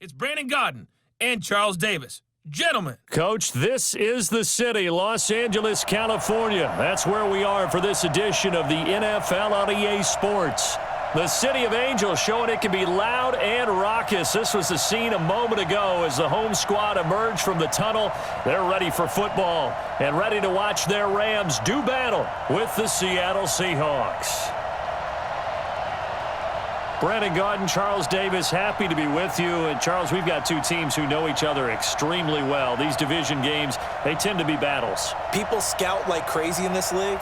It's Brandon Gaudin and Charles Davis. Gentlemen. Coach, this is the city, Los Angeles, California. That's where we are for this edition of the NFL on EA Sports. The City of Angels showing it can be loud and raucous. This was the scene a moment ago as the home squad emerged from the tunnel. They're ready for football and ready to watch their Rams do battle with the Seattle Seahawks. Brandon Gaudin, Charles Davis, happy to be with you. And, Charles, we've got two teams who know each other extremely well. These division games, they tend to be battles. People scout like crazy in this league,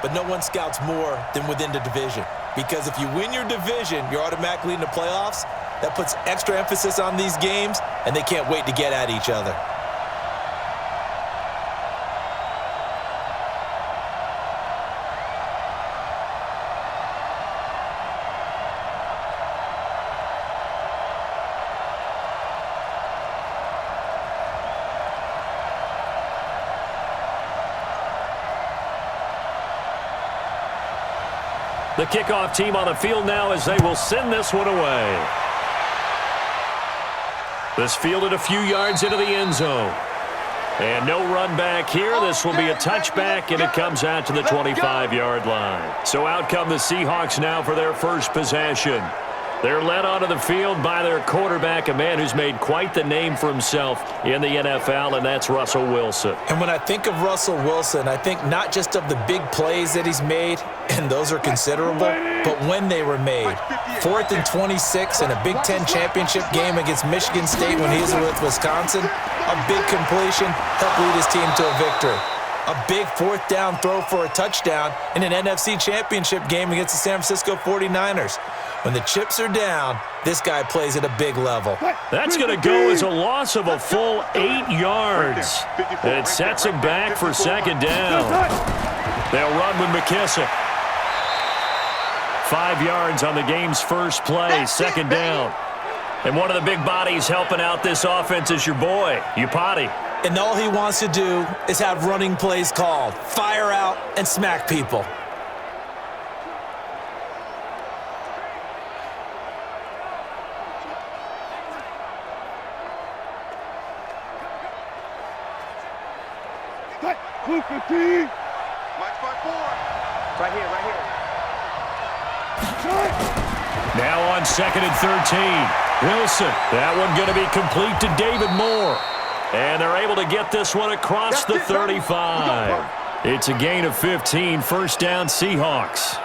but no one scouts more than within the division. Because if you win your division, you're automatically in the playoffs. That puts extra emphasis on these games, and they can't wait to get at each other. The kickoff team on the field now as they will send this one away. This fielded a few yards into the end zone. And no run back here. This will be a touchback, and it comes out to the 25-yard line. So out come the Seahawks now for their first possession. They're led onto the field by their quarterback, a man who's made quite the name for himself in the NFL, and that's Russell Wilson. And when I think of Russell Wilson, I think not just of the big plays that he's made, and those are considerable, but when they were made. 4th and 26 in a Big Ten championship game against Michigan State when he was with Wisconsin, a big completion helped lead his team to a victory. A big 4th down throw for a touchdown in an NFC championship game against the San Francisco 49ers. When the chips are down, this guy plays at a big level. That's going to go as a loss of a full 8 yards. And it sets him back for second down. They'll run with McKissick. 5 yards on the game's first play, second down. And one of the big bodies helping out this offense is your boy, Upati. And all he wants to do is have running plays called. Fire out and smack people. Right here. Now on 2nd and 13. Wilson. That one going to be complete to David Moore. And they're able to get this one across the 35. It's a gain of 15. First down, Seahawks.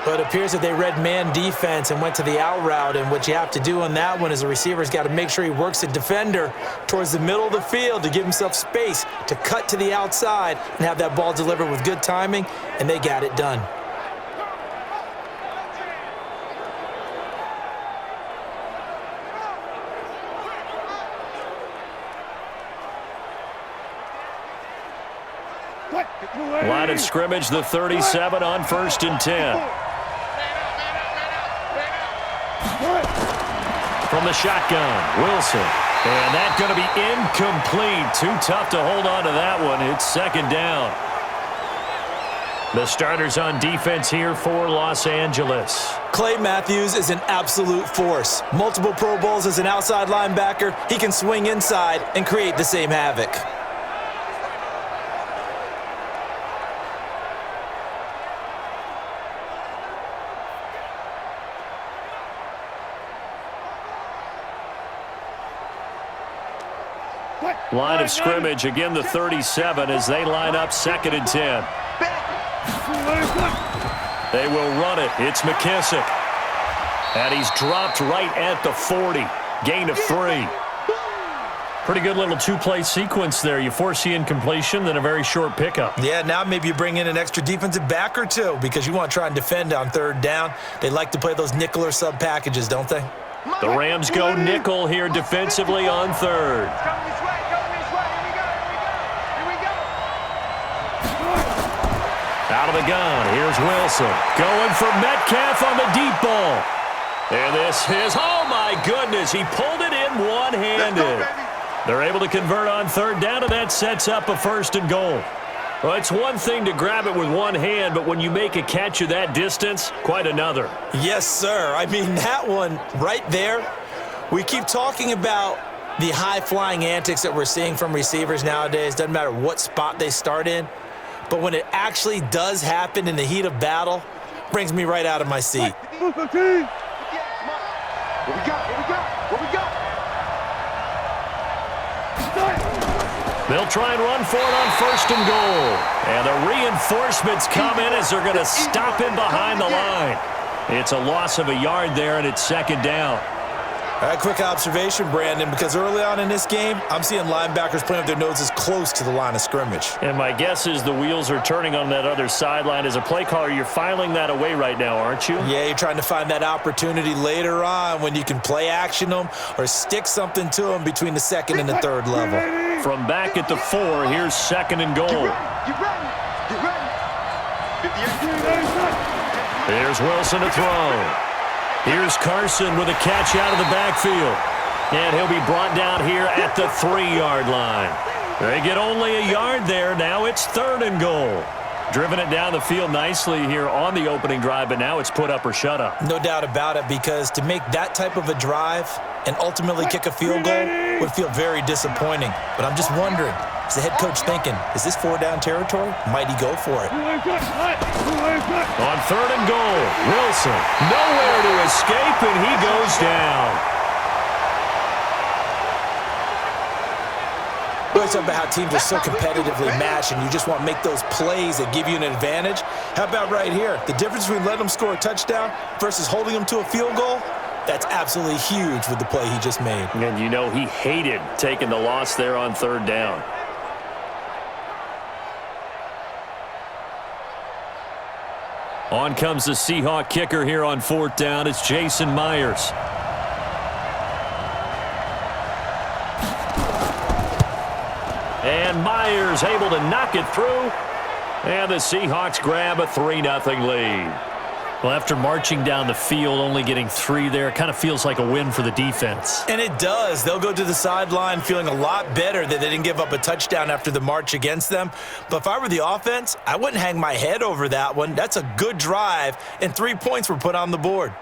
But it appears that they read man defense and went to the out route. And what you have to do on that one is the receiver's got to make sure he works the defender towards the middle of the field to give himself space to cut to the outside and have that ball delivered with good timing, and they got it done. Line of scrimmage, the 37 on 1st and 10. From the shotgun, Wilson. And that's going to be incomplete. Too tough to hold on to that one. It's second down. The starters on defense here for Los Angeles. Clay Matthews is an absolute force. Multiple Pro Bowls as an outside linebacker. He can swing inside and create the same havoc. Line of scrimmage, again the 37 as they line up 2nd and 10. They will run it. It's McKissick. And he's dropped right at the 40. Gain of 3. Pretty good little two-play sequence there. You force the incompletion, then a very short pickup. Yeah, now maybe you bring in an extra defensive back or two because you want to try and defend on 3rd down. They like to play those nickel or sub packages, don't they? The Rams go nickel here defensively on 3rd. Out of the gun, here's Wilson. Going for Metcalf on the deep ball. And this is, oh my goodness, he pulled it in one-handed. They're able to convert on 3rd down, and that sets up a 1st and goal. Well, it's one thing to grab it with one hand, but when you make a catch of that distance, quite another. Yes, sir. I mean, that one right there We keep talking about the high-flying antics that we're seeing from receivers nowadays. Doesn't matter what spot they start in. But when it actually does happen in the heat of battle, brings me right out of my seat. What we got? They'll try and run for it on 1st and goal. And the reinforcements come in as they're going to stop him behind the line. It's a loss of a yard there, and it's 2nd down. All right, quick observation, Brandon, because early on in this game, I'm seeing linebackers playing with their noses close to the line of scrimmage. And my guess is the wheels are turning on that other sideline. As a play caller, you're filing that away right now, aren't you? Yeah, you're trying to find that opportunity later on when you can play action them or stick something to them between the 2nd and the 3rd level. From back at the 4, here's 2nd and goal. Get ready. Here's Wilson to throw. Here's Carson with a catch out of the backfield. And he'll be brought down here at the 3-yard line. They get only a yard there. Now it's 3rd and goal. Driven it down the field nicely here on the opening drive, but now it's put up or shut up. No doubt about it, because to make that type of a drive and ultimately kick a field goal would feel very disappointing. But I'm just wondering, is the head coach thinking, is this 4-down territory? Might he go for it? On 3rd and goal, Wilson nowhere to escape, and he goes down. We always talk about how teams are so competitively matched and you just want to make those plays that give you an advantage. How about right here? The difference between letting them score a touchdown versus holding them to a field goal, that's absolutely huge with the play he just made. And you know he hated taking the loss there on 3rd down. On comes the Seahawk kicker here on 4th down. It's Jason Myers. And Myers able to knock it through. And the Seahawks grab a 3-0 lead. Well, after marching down the field, only getting 3 there, kind of feels like a win for the defense. And it does. They'll go to the sideline feeling a lot better that they didn't give up a touchdown after the march against them. But if I were the offense, I wouldn't hang my head over that one. That's a good drive, and 3 points were put on the board.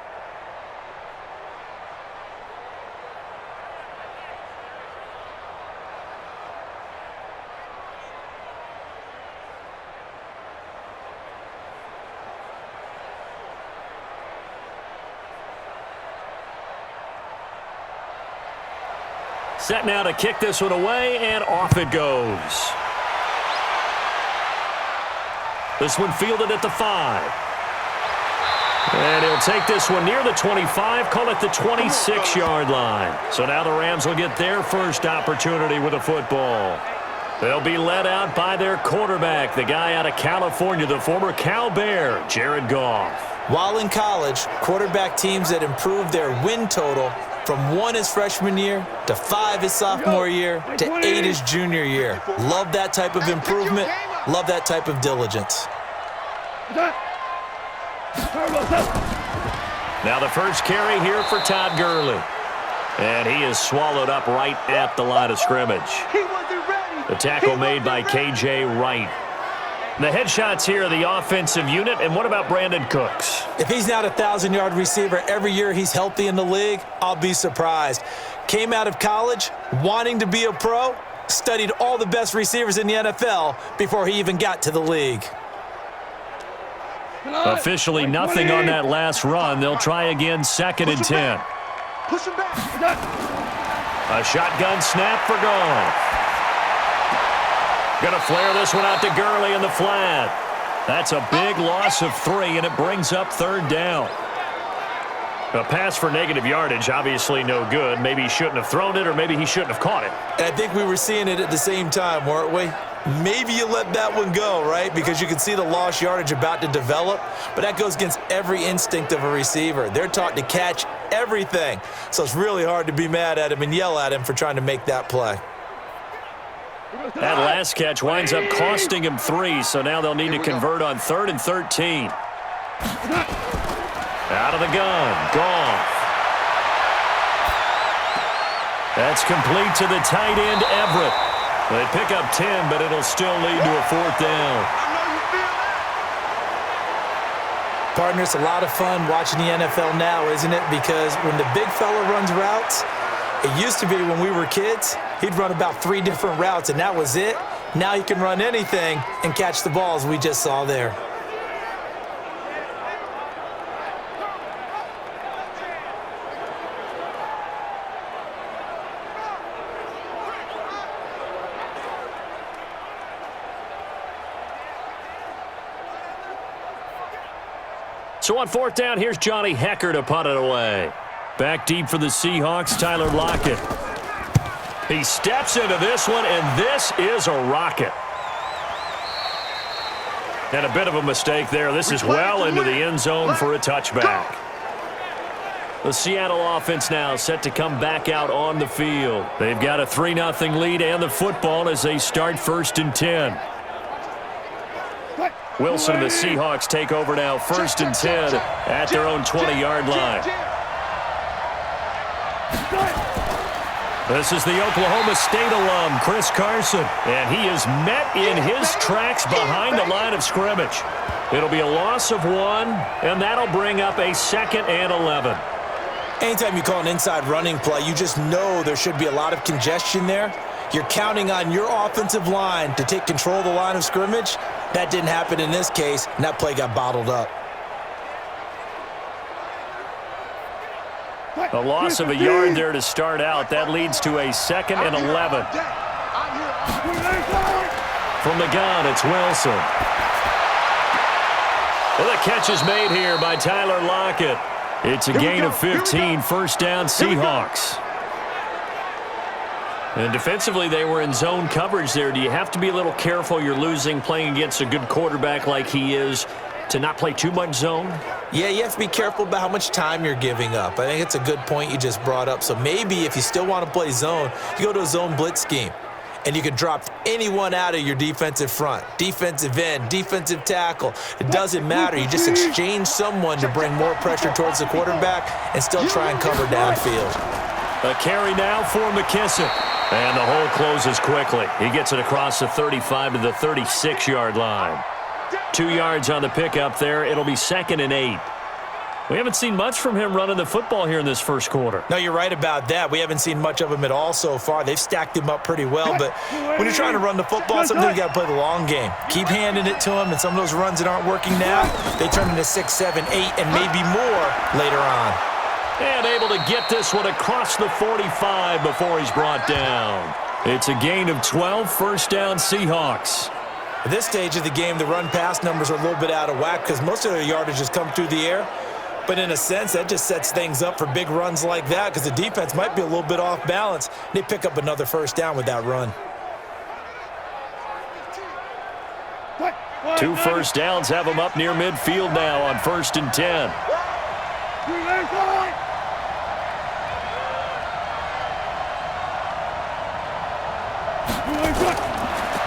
Set now to kick this one away, and off it goes. This one fielded at the 5. And he'll take this one near the 25, call it the 26-yard line. So now the Rams will get their first opportunity with a football. They'll be led out by their quarterback, the guy out of California, the former Cal Bear, Jared Goff. While in college, quarterback teams that improved their win total from 1 his freshman year to 5 his sophomore year to 8 his junior year. Love that type of improvement. Love that type of diligence. Now the first carry here for Todd Gurley. And he is swallowed up right at the line of scrimmage. The tackle made by K.J. Wright. The headshots here are the offensive unit, and what about Brandon Cooks? If he's not a 1,000-yard receiver every year he's healthy in the league, I'll be surprised. Came out of college wanting to be a pro, studied all the best receivers in the NFL before he even got to the league. Officially nothing on that last run. They'll try again, 2nd and 10. Push him back. A shotgun snap for Goff. Going to flare this one out to Gurley in the flat. That's a big loss of 3, and it brings up 3rd down. A pass for negative yardage, obviously no good. Maybe he shouldn't have thrown it, or maybe he shouldn't have caught it. And I think we were seeing it at the same time, weren't we? Maybe you let that one go, right? Because you can see the lost yardage about to develop, but that goes against every instinct of a receiver. They're taught to catch everything, so it's really hard to be mad at him and yell at him for trying to make that play. That last catch winds up costing him 3, so now they'll need to convert on 3rd and 13. Out of the gun, Goff. That's complete to the tight end, Everett. They pick up 10, but it'll still lead to a 4th down. Partner, it's a lot of fun watching the NFL now, isn't it? Because when the big fella runs routes, it used to be when we were kids, he'd run about 3 different routes, and that was it. Now he can run anything and catch the balls we just saw there. So on 4th down, here's Johnny Hecker to punt it away. Back deep for the Seahawks, Tyler Lockett. He steps into this one, and this is a rocket. And a bit of a mistake there. This is well into the end zone for a touchback. The Seattle offense now set to come back out on the field. They've got a 3-0 lead and the football as they start 1st and 10. Wilson and the Seahawks take over now 1st and 10 at their own 20-yard line. This is the Oklahoma State alum, Chris Carson, and he is met in his tracks behind the line of scrimmage. It'll be a loss of 1, and that'll bring up a 2nd and 11. Anytime you call an inside running play, you just know there should be a lot of congestion there. You're counting on your offensive line to take control of the line of scrimmage. That didn't happen in this case, and that play got bottled up. A loss of a yard there to start out. That leads to a 2nd and 11. From the gun, it's Wilson. Well, the catch is made here by Tyler Lockett. It's a gain of 15, 1st down Seahawks. And defensively, they were in zone coverage there. Do you have to be a little careful? You're losing, playing against a good quarterback like he is, to not play too much zone? Yeah, you have to be careful about how much time you're giving up. I think it's a good point you just brought up. So maybe if you still want to play zone, you go to a zone blitz scheme. And you can drop anyone out of your defensive front, defensive end, defensive tackle. It doesn't matter. You just exchange someone to bring more pressure towards the quarterback and still try and cover downfield. A carry now for McKissick. And the hole closes quickly. He gets it across the 35 to the 36-yard line. 2 yards on the pickup there. It'll be 2nd and 8. We haven't seen much from him running the football here in this first quarter. No, you're right about that. We haven't seen much of him at all so far. They've stacked him up pretty well, but when you're trying to run the football, sometimes you got to play the long game. Keep handing it to him, and some of those runs that aren't working now, they turn into 6, 7, 8, and maybe more later on. And able to get this one across the 45 before he's brought down. It's a gain of 12, 1st down Seahawks. At this stage of the game, the run-pass numbers are a little bit out of whack because most of their yardage has come through the air. But in a sense, that just sets things up for big runs like that because the defense might be a little bit off balance. They pick up another 1st down with that run. 2 first downs have them up near midfield now on 1st and 10.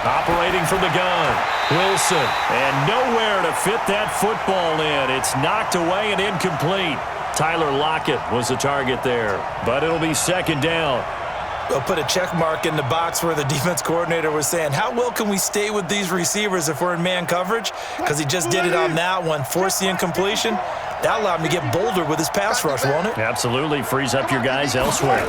Operating from the gun, Wilson, and nowhere to fit that football in. It's knocked away and incomplete. Tyler Lockett was the target there, but it'll be 2nd down. They'll put a check mark in the box where the defense coordinator was saying, how well can we stay with these receivers if we're in man coverage? Because he just did it on that one, forced the incompletion. That allowed him to get bolder with his pass rush, won't it? Absolutely, frees up your guys elsewhere.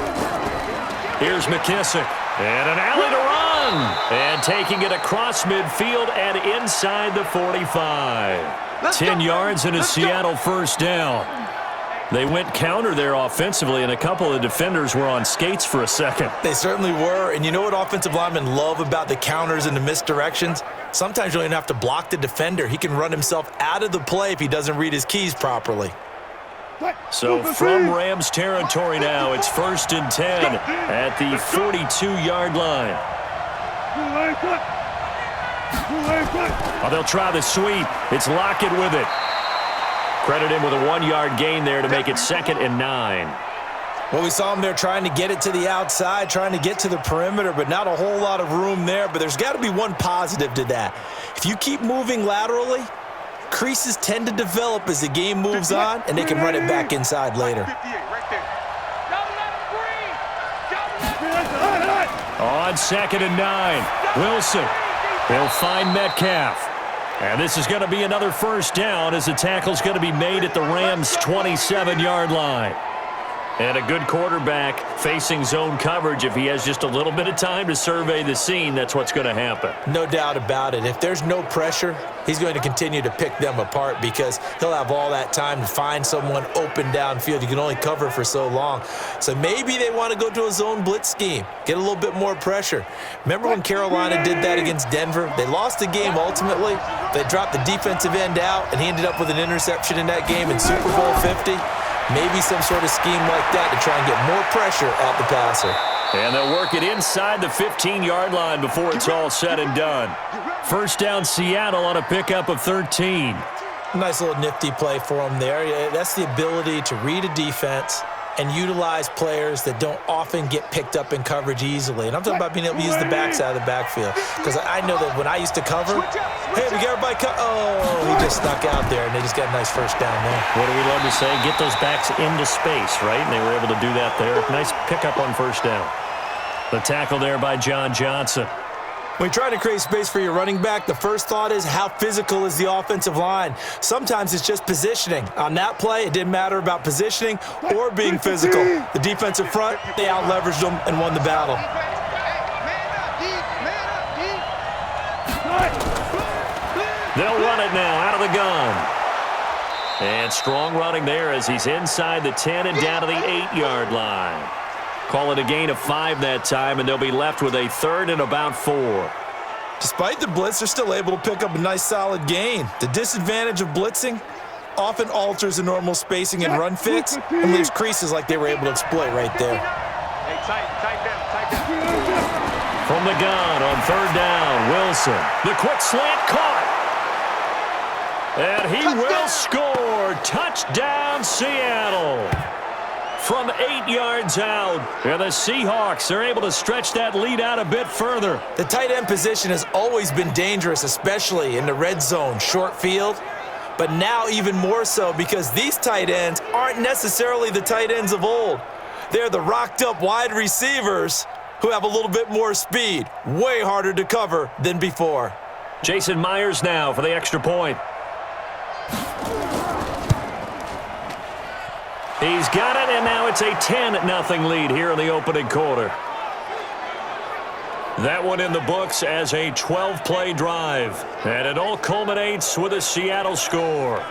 Here's McKissick, and an alley to run. And taking it across midfield and inside the 45. 10 yards and a Seattle 1st down. They went counter there offensively, and a couple of defenders were on skates for a second. They certainly were, and you know what offensive linemen love about the counters and the misdirections? Sometimes you don't even have to block the defender. He can run himself out of the play if he doesn't read his keys properly. So from Rams territory now, it's 1st and 10 at the 42-yard line. Oh, they'll try the sweep. It's Lockett with it. Credit him with a 1-yard gain there to make it 2nd and 9. Well, we saw him there trying to get it to the outside, trying to get to the perimeter, but not a whole lot of room there. But there's got to be one positive to that. If you keep moving laterally, creases tend to develop as the game moves on, and they can run it back inside later. On 2nd and 9, Wilson. He'll find Metcalf. And this is going to be another first down as the tackle's going to be made at the Rams' 27-yard line. And a good quarterback facing zone coverage. If he has just a little bit of time to survey the scene, that's what's going to happen. No doubt about it. If there's no pressure, he's going to continue to pick them apart because he'll have all that time to find someone open downfield. You can only cover for so long. So maybe they want to go to a zone blitz scheme, get a little bit more pressure. Remember when Carolina did that against Denver? They lost the game ultimately. They dropped the defensive end out, and he ended up with an interception in that game in Super Bowl 50. Maybe some sort of scheme like that to try and get more pressure at the passer. And they'll work it inside the 15-yard line before it's all said and done. First down, Seattle on a pickup of 13. Nice little nifty play for him there. That's the ability to read a defense and utilize players that don't often get picked up in coverage easily. And I'm talking about being able to use the backside of the backfield. Because I know that when I used to cover, hey, we got everybody he just snuck out there, and they just got a nice first down there. What do we love to say? Get those backs into space, right? And they were able to do that there. Nice pickup on first down. The tackle there by John Johnson. When you try to create space for your running back, the first thought is how physical is the offensive line. Sometimes it's just positioning. On that play, it didn't matter about positioning or being physical. The defensive front, they out-leveraged them and won the battle. They'll run it now out of the gun. And strong running there as he's inside the 10 and down to the 8-yard line. Call it a gain of 5 that time, and they'll be left with a third and about 4. Despite the blitz, they're still able to pick up a nice solid gain. The disadvantage of blitzing often alters the normal spacing and run fits and leaves creases like they were able to exploit right there. Hey, tight down. From the gun on third down, Wilson. The quick slant caught. And he will score. Touchdown, Seattle. From 8 yards out. And the Seahawks are able to stretch that lead out a bit further. The tight end position has always been dangerous, especially in the red zone, short field. But now even more so because these tight ends aren't necessarily the tight ends of old. They're the rocked-up wide receivers who have a little bit more speed. Way harder to cover than before. Jason Myers now for the extra point. He's got it, and now it's a 10-0 lead here in the opening quarter. That one in the books as a 12-play drive. And it all culminates with a Seattle score.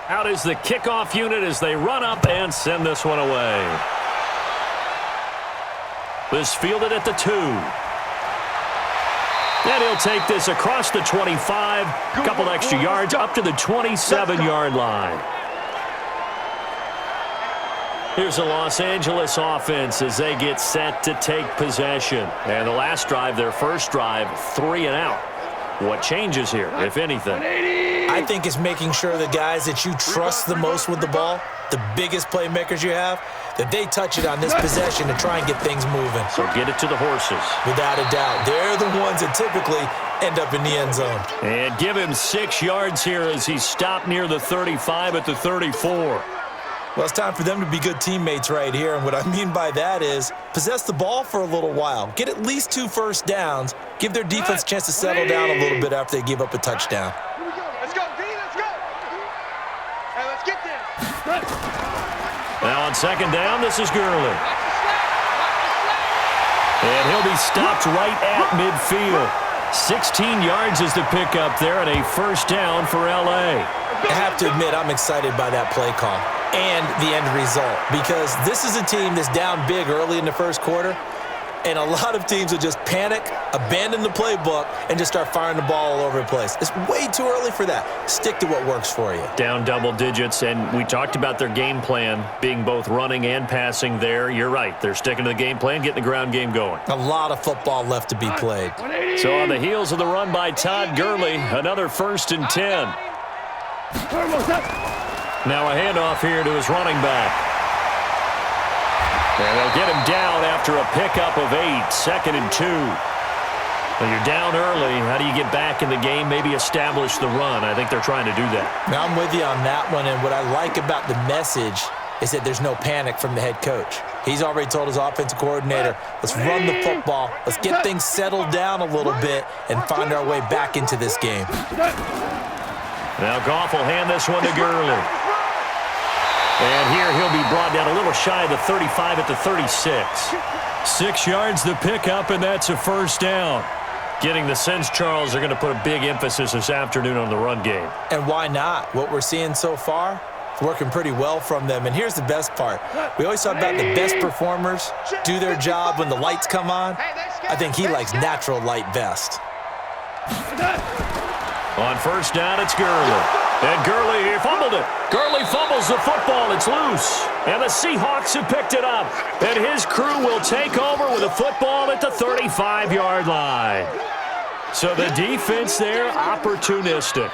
Out is the kickoff unit as they run up and send this one away. This fielded at the 2. And he'll take this across the 25, a couple extra yards up to the 27-yard line. Here's the Los Angeles offense as they get set to take possession. And the last drive, their first drive, 3 and out. What changes here, if anything? I think it's making sure the guys that you trust the most with the ball, the biggest playmakers you have, that they touch it on this possession to try and get things moving. So get it to the horses. Without a doubt. They're the ones that typically end up in the end zone. And give him 6 yards here as he stopped near the 35 at the 34. Well, it's time for them to be good teammates right here. And what I mean by that is possess the ball for a little while. Get at least 2 first downs. Give their defense a chance to settle down a little bit after they give up a touchdown. Here we go. Let's go, D. Let's go. Hey, let's get there. Now on second down, this is Gurley. And he'll be stopped right at midfield. 16 yards is the pickup there and a first down for L.A. I have to admit, I'm excited by that play call and the end result because this is a team that's down big early in the first quarter. And a lot of teams will just panic, abandon the playbook, and just start firing the ball all over the place. It's way too early for that. Stick to what works for you. Down double digits, and we talked about their game plan being both running and passing there. You're right. They're sticking to the game plan, getting the ground game going. A lot of football left to be played. So on the heels of the run by Todd Gurley, another 1st and 10. Now a handoff here to his running back. And they'll get him down after a pickup of 8, 2nd and 2. When you're down early, how do you get back in the game, maybe establish the run? I think they're trying to do that. Now I'm with you on that one, and what I like about the message is that there's no panic from the head coach. He's already told his offensive coordinator, let's run the football, let's get things settled down a little bit and find our way back into this game. Now Goff will hand this one to Gurley. And here he'll be brought down a little shy of the 35 at the 36. 6 yards the pickup, and that's a 1st down. Getting the sense, Charles, they're going to put a big emphasis this afternoon on the run game. And why not? What we're seeing so far, it's working pretty well from them. And here's the best part. We always talk about the best performers do their job when the lights come on. I think he likes natural light best. On 1st down, it's Gurley. And Gurley, he fumbled it. Gurley fumbles the football. It's loose. And the Seahawks have picked it up. And his crew will take over with a football at the 35-yard line. So the defense there, opportunistic.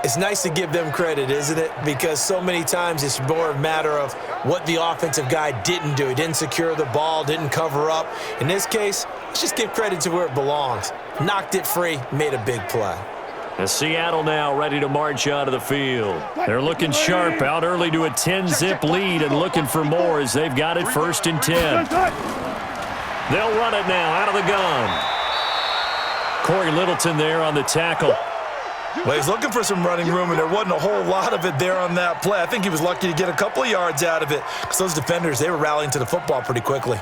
It's nice to give them credit, isn't it? Because so many times it's more a matter of what the offensive guy didn't do. He didn't secure the ball, didn't cover up. In this case, let's just give credit to where it belongs. Knocked it free, made a big play. And Seattle now ready to march out of the field. They're looking sharp, out early to a 10-zip lead and looking for more as they've got it 1st and 10. They'll run it now out of the gun. Corey Littleton there on the tackle. Well, he's looking for some running room, and there wasn't a whole lot of it there on that play. I think he was lucky to get a couple of yards out of it because those defenders, they were rallying to the football pretty quickly.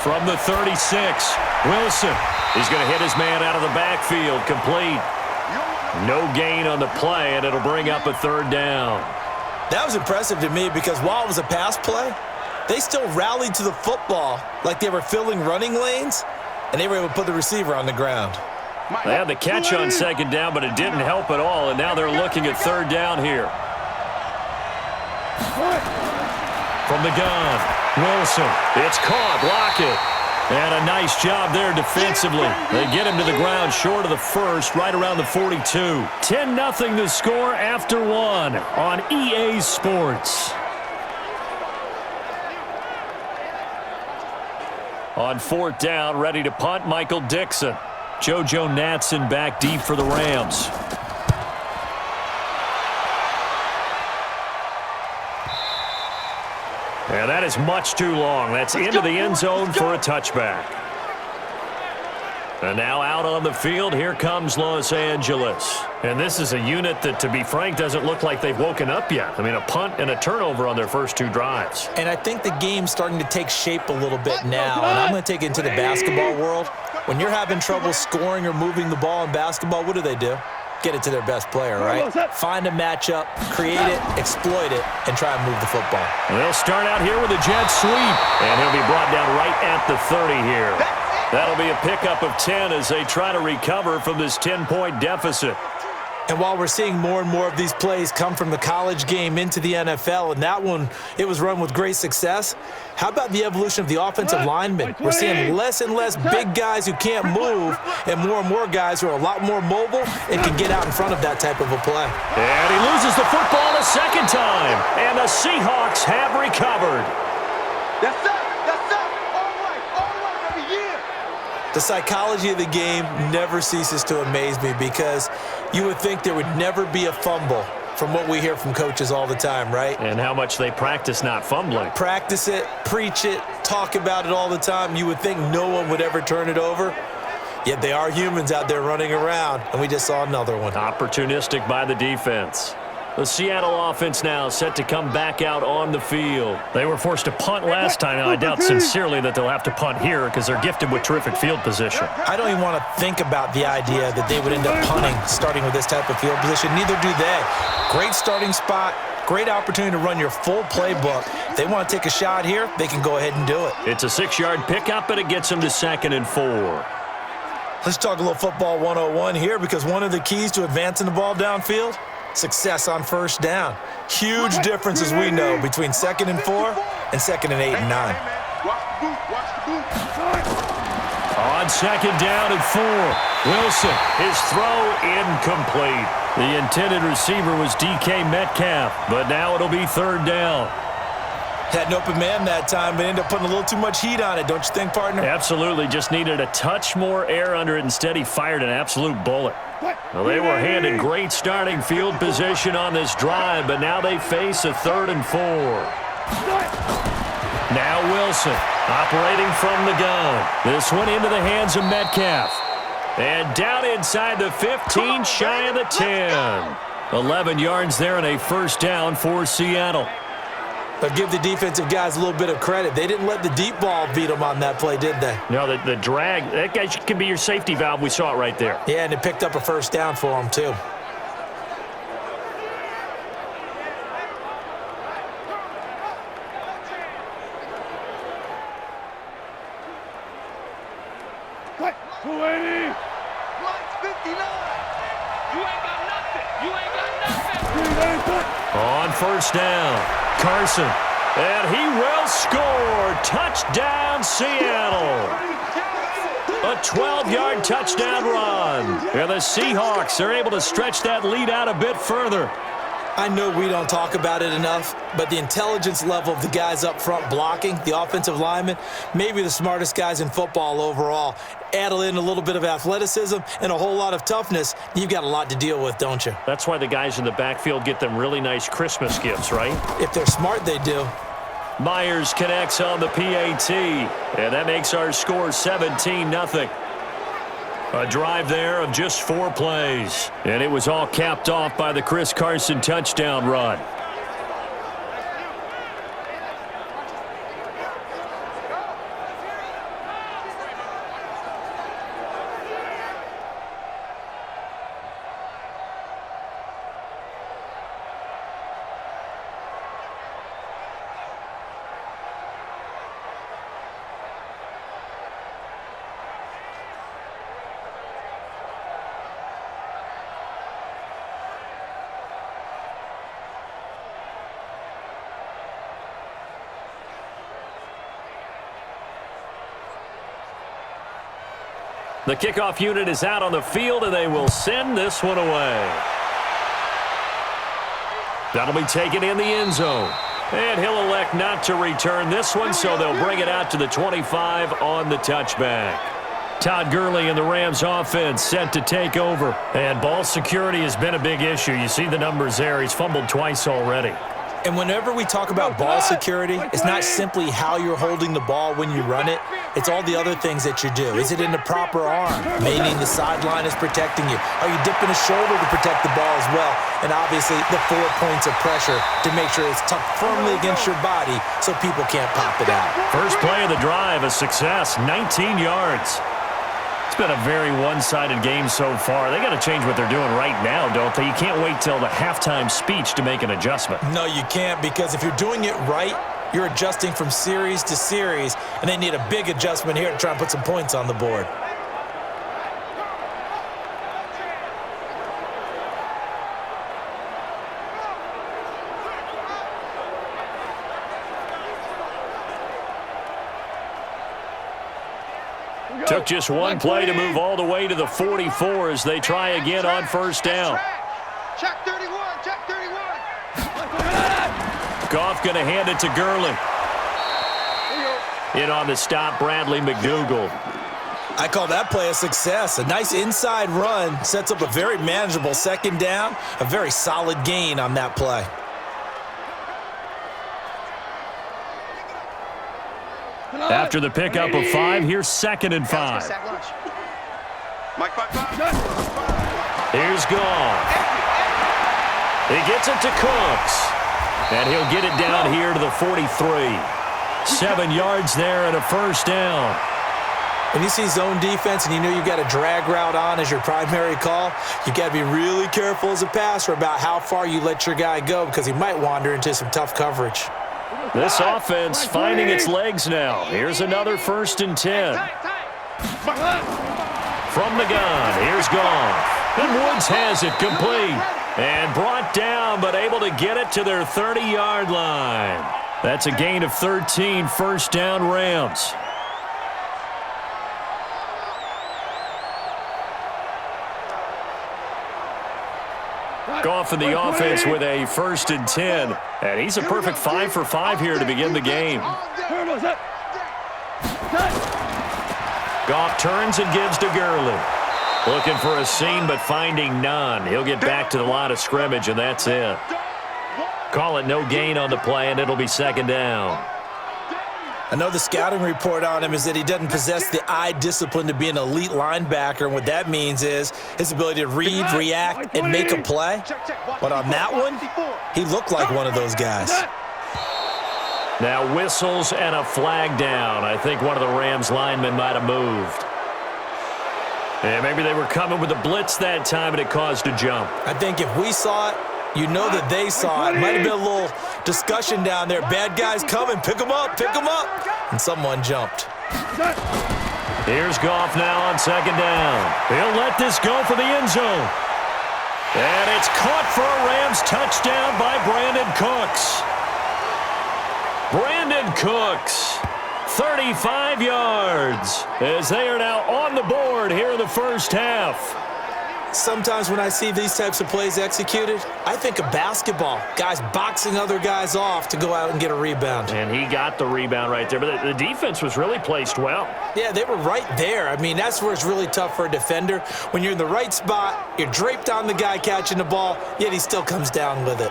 From the 36, Wilson. He's going to hit his man out of the backfield, complete. No gain on the play, and it'll bring up a 3rd down. That was impressive to me because while it was a pass play, they still rallied to the football like they were filling running lanes, and they were able to put the receiver on the ground. They had the catch on 2nd down, but it didn't help at all, and now they're looking at 3rd down here. From the gun, Wilson. It's caught. Lockett. And a nice job there defensively. They get him to the ground short of the 1st, right around the 42. 10-0 the score after 1 on EA Sports. On 4th down, ready to punt, Michael Dixon. JoJo Natson back deep for the Rams. And that is much too long. That's into the end zone for a touchback. And now out on the field, here comes Los Angeles. And this is a unit that, to be frank, doesn't look like they've woken up yet. I mean, a punt and a turnover on their first 2 drives. And I think the game's starting to take shape a little bit now. And I'm going to take it into the basketball world. When you're having trouble scoring or moving the ball in basketball, what do? Get it to their best player, right? Find a matchup, create it, exploit it, and try and move the football. They'll start out here with a jet sweep. And he'll be brought down right at the 30 here. That'll be a pickup of 10 as they try to recover from this 10-point deficit. And while we're seeing more and more of these plays come from the college game into the NFL, and that one, it was run with great success, how about the evolution of the offensive linemen? We're seeing less and less big guys who can't move and more guys who are a lot more mobile and can get out in front of that type of a play. And he loses the football a 2nd time, and the Seahawks have recovered. That's it. All right, every year. The psychology of the game never ceases to amaze me because you would think there would never be a fumble from what we hear from coaches all the time, right? And how much they practice not fumbling. Practice it, preach it, talk about it all the time. You would think no one would ever turn it over. Yet they are humans out there running around, and we just saw another one. Opportunistic by the defense. The Seattle offense now set to come back out on the field. They were forced to punt last time. Now, I doubt sincerely that they'll have to punt here because they're gifted with terrific field position. I don't even want to think about the idea that they would end up punting starting with this type of field position. Neither do they. Great starting spot. Great opportunity to run your full playbook. If they want to take a shot here, they can go ahead and do it. It's a 6-yard pickup, but it gets them to 2nd and 4. Let's talk a little football 101 here, because one of the keys to advancing the ball downfield, success on first down. Huge difference, as we know, between 2nd and 4 and 2nd and 8 and 9. On 2nd down and 4, Wilson, his throw incomplete. The intended receiver was DK Metcalf, but now it'll be 3rd down. Had an open man that time, but ended up putting a little too much heat on it, don't you think, partner? Absolutely. Just needed a touch more air under it. Instead, he fired an absolute bullet. Well, they were handed great starting field position on this drive, but now they face a 3rd and 4. Now Wilson operating from the gun. This one into the hands of Metcalf. And down inside the 15, shy of the 10. 11 yards there and a 1st down for Seattle. But give the defensive guys a little bit of credit. They didn't let the deep ball beat them on that play, did they? No, the drag, that guy can be your safety valve. We saw it right there. Yeah, and it picked up a 1st down for them, too. On 1st down, Carson, and he will score. Touchdown, Seattle. A 12-yard touchdown run. And the Seahawks are able to stretch that lead out a bit further. I know we don't talk about it enough, but the intelligence level of the guys up front blocking, the offensive linemen, maybe the smartest guys in football overall. Add in a little bit of athleticism and a whole lot of toughness, you've got a lot to deal with, don't you? That's why the guys in the backfield get them really nice Christmas gifts, right? If they're smart, they do. Myers connects on the PAT, and that makes our score 17-0. A drive there of just 4 plays, and it was all capped off by the Chris Carson touchdown run. The kickoff unit is out on the field, and they will send this one away. That'll be taken in the end zone. And he'll elect not to return this one, so they'll bring it out to the 25 on the touchback. Todd Gurley and the Rams offense set to take over. And ball security has been a big issue. You see the numbers there. He's fumbled twice already. And whenever we talk about ball security, it's not simply how you're holding the ball when you run it. It's all the other things that you do. Is it in the proper arm? Meaning the sideline is protecting you. Are you dipping a shoulder to protect the ball as well? And obviously the 4 points of pressure to make sure it's tucked firmly against your body so people can't pop it out. First play of the drive, a success, 19 yards. It's been a very one-sided game so far. They got to change what they're doing right now, don't they? You can't wait till the halftime speech to make an adjustment. No, you can't, because if you're doing it right, you're adjusting from series to series, and they need a big adjustment here to try and put some points on the board. Took just one play to move all the way to the 44 as they try again on first down. Check 31, check 31. Goff going to hand it to Gurley. In on the stop, Bradley McDougald. I call that play a success. A nice inside run sets up a very manageable second down, a very solid gain on that play. After the pickup of 5, here's 2nd and 5. Here's Goff. He gets it to Cooks. And he'll get it down here to the 43. 7 yards there and a first down. When you see zone defense and you know you've got a drag route on as your primary call, you've got to be really careful as a passer about how far you let your guy go because he might wander into some tough coverage. This offense finding its legs now. Here's another 1st and 10. From the gun, here's Goff. And Woods has it complete. And brought down, but able to get it to their 30-yard line. That's a gain of 13, first down Rams. Goff in the offense with a 1st and 10. And he's a perfect 5 for 5 here to begin the game. Goff turns and gives to Gurley. Looking for a seam, but finding none. He'll get back to the line of scrimmage, and that's it. Call it no gain on the play, and it'll be 2nd down. I know the scouting report on him is that he doesn't possess the eye discipline to be an elite linebacker, and what that means is his ability to read, react, and make a play. But on that one, he looked like one of those guys. Now whistles and a flag down. I think one of the Rams linemen might have moved. And maybe they were coming with a blitz that time, and it caused a jump. I think if we saw it, you know that they saw it. Might have been a little discussion down there. Bad guys coming. Pick them up. Pick them up. And someone jumped. Here's Goff now on 2nd down. He'll let this go for the end zone. And it's caught for a Rams touchdown by Brandon Cooks. Brandon Cooks, 35 yards, as they are now on the board here in the first half. Sometimes when I see these types of plays executed, I think of basketball. Guys boxing other guys off to go out and get a rebound. And he got the rebound right there, but the defense was really placed well. Yeah, they were right there. I mean, that's where it's really tough for a defender. When you're in the right spot, you're draped on the guy catching the ball, yet he still comes down with it.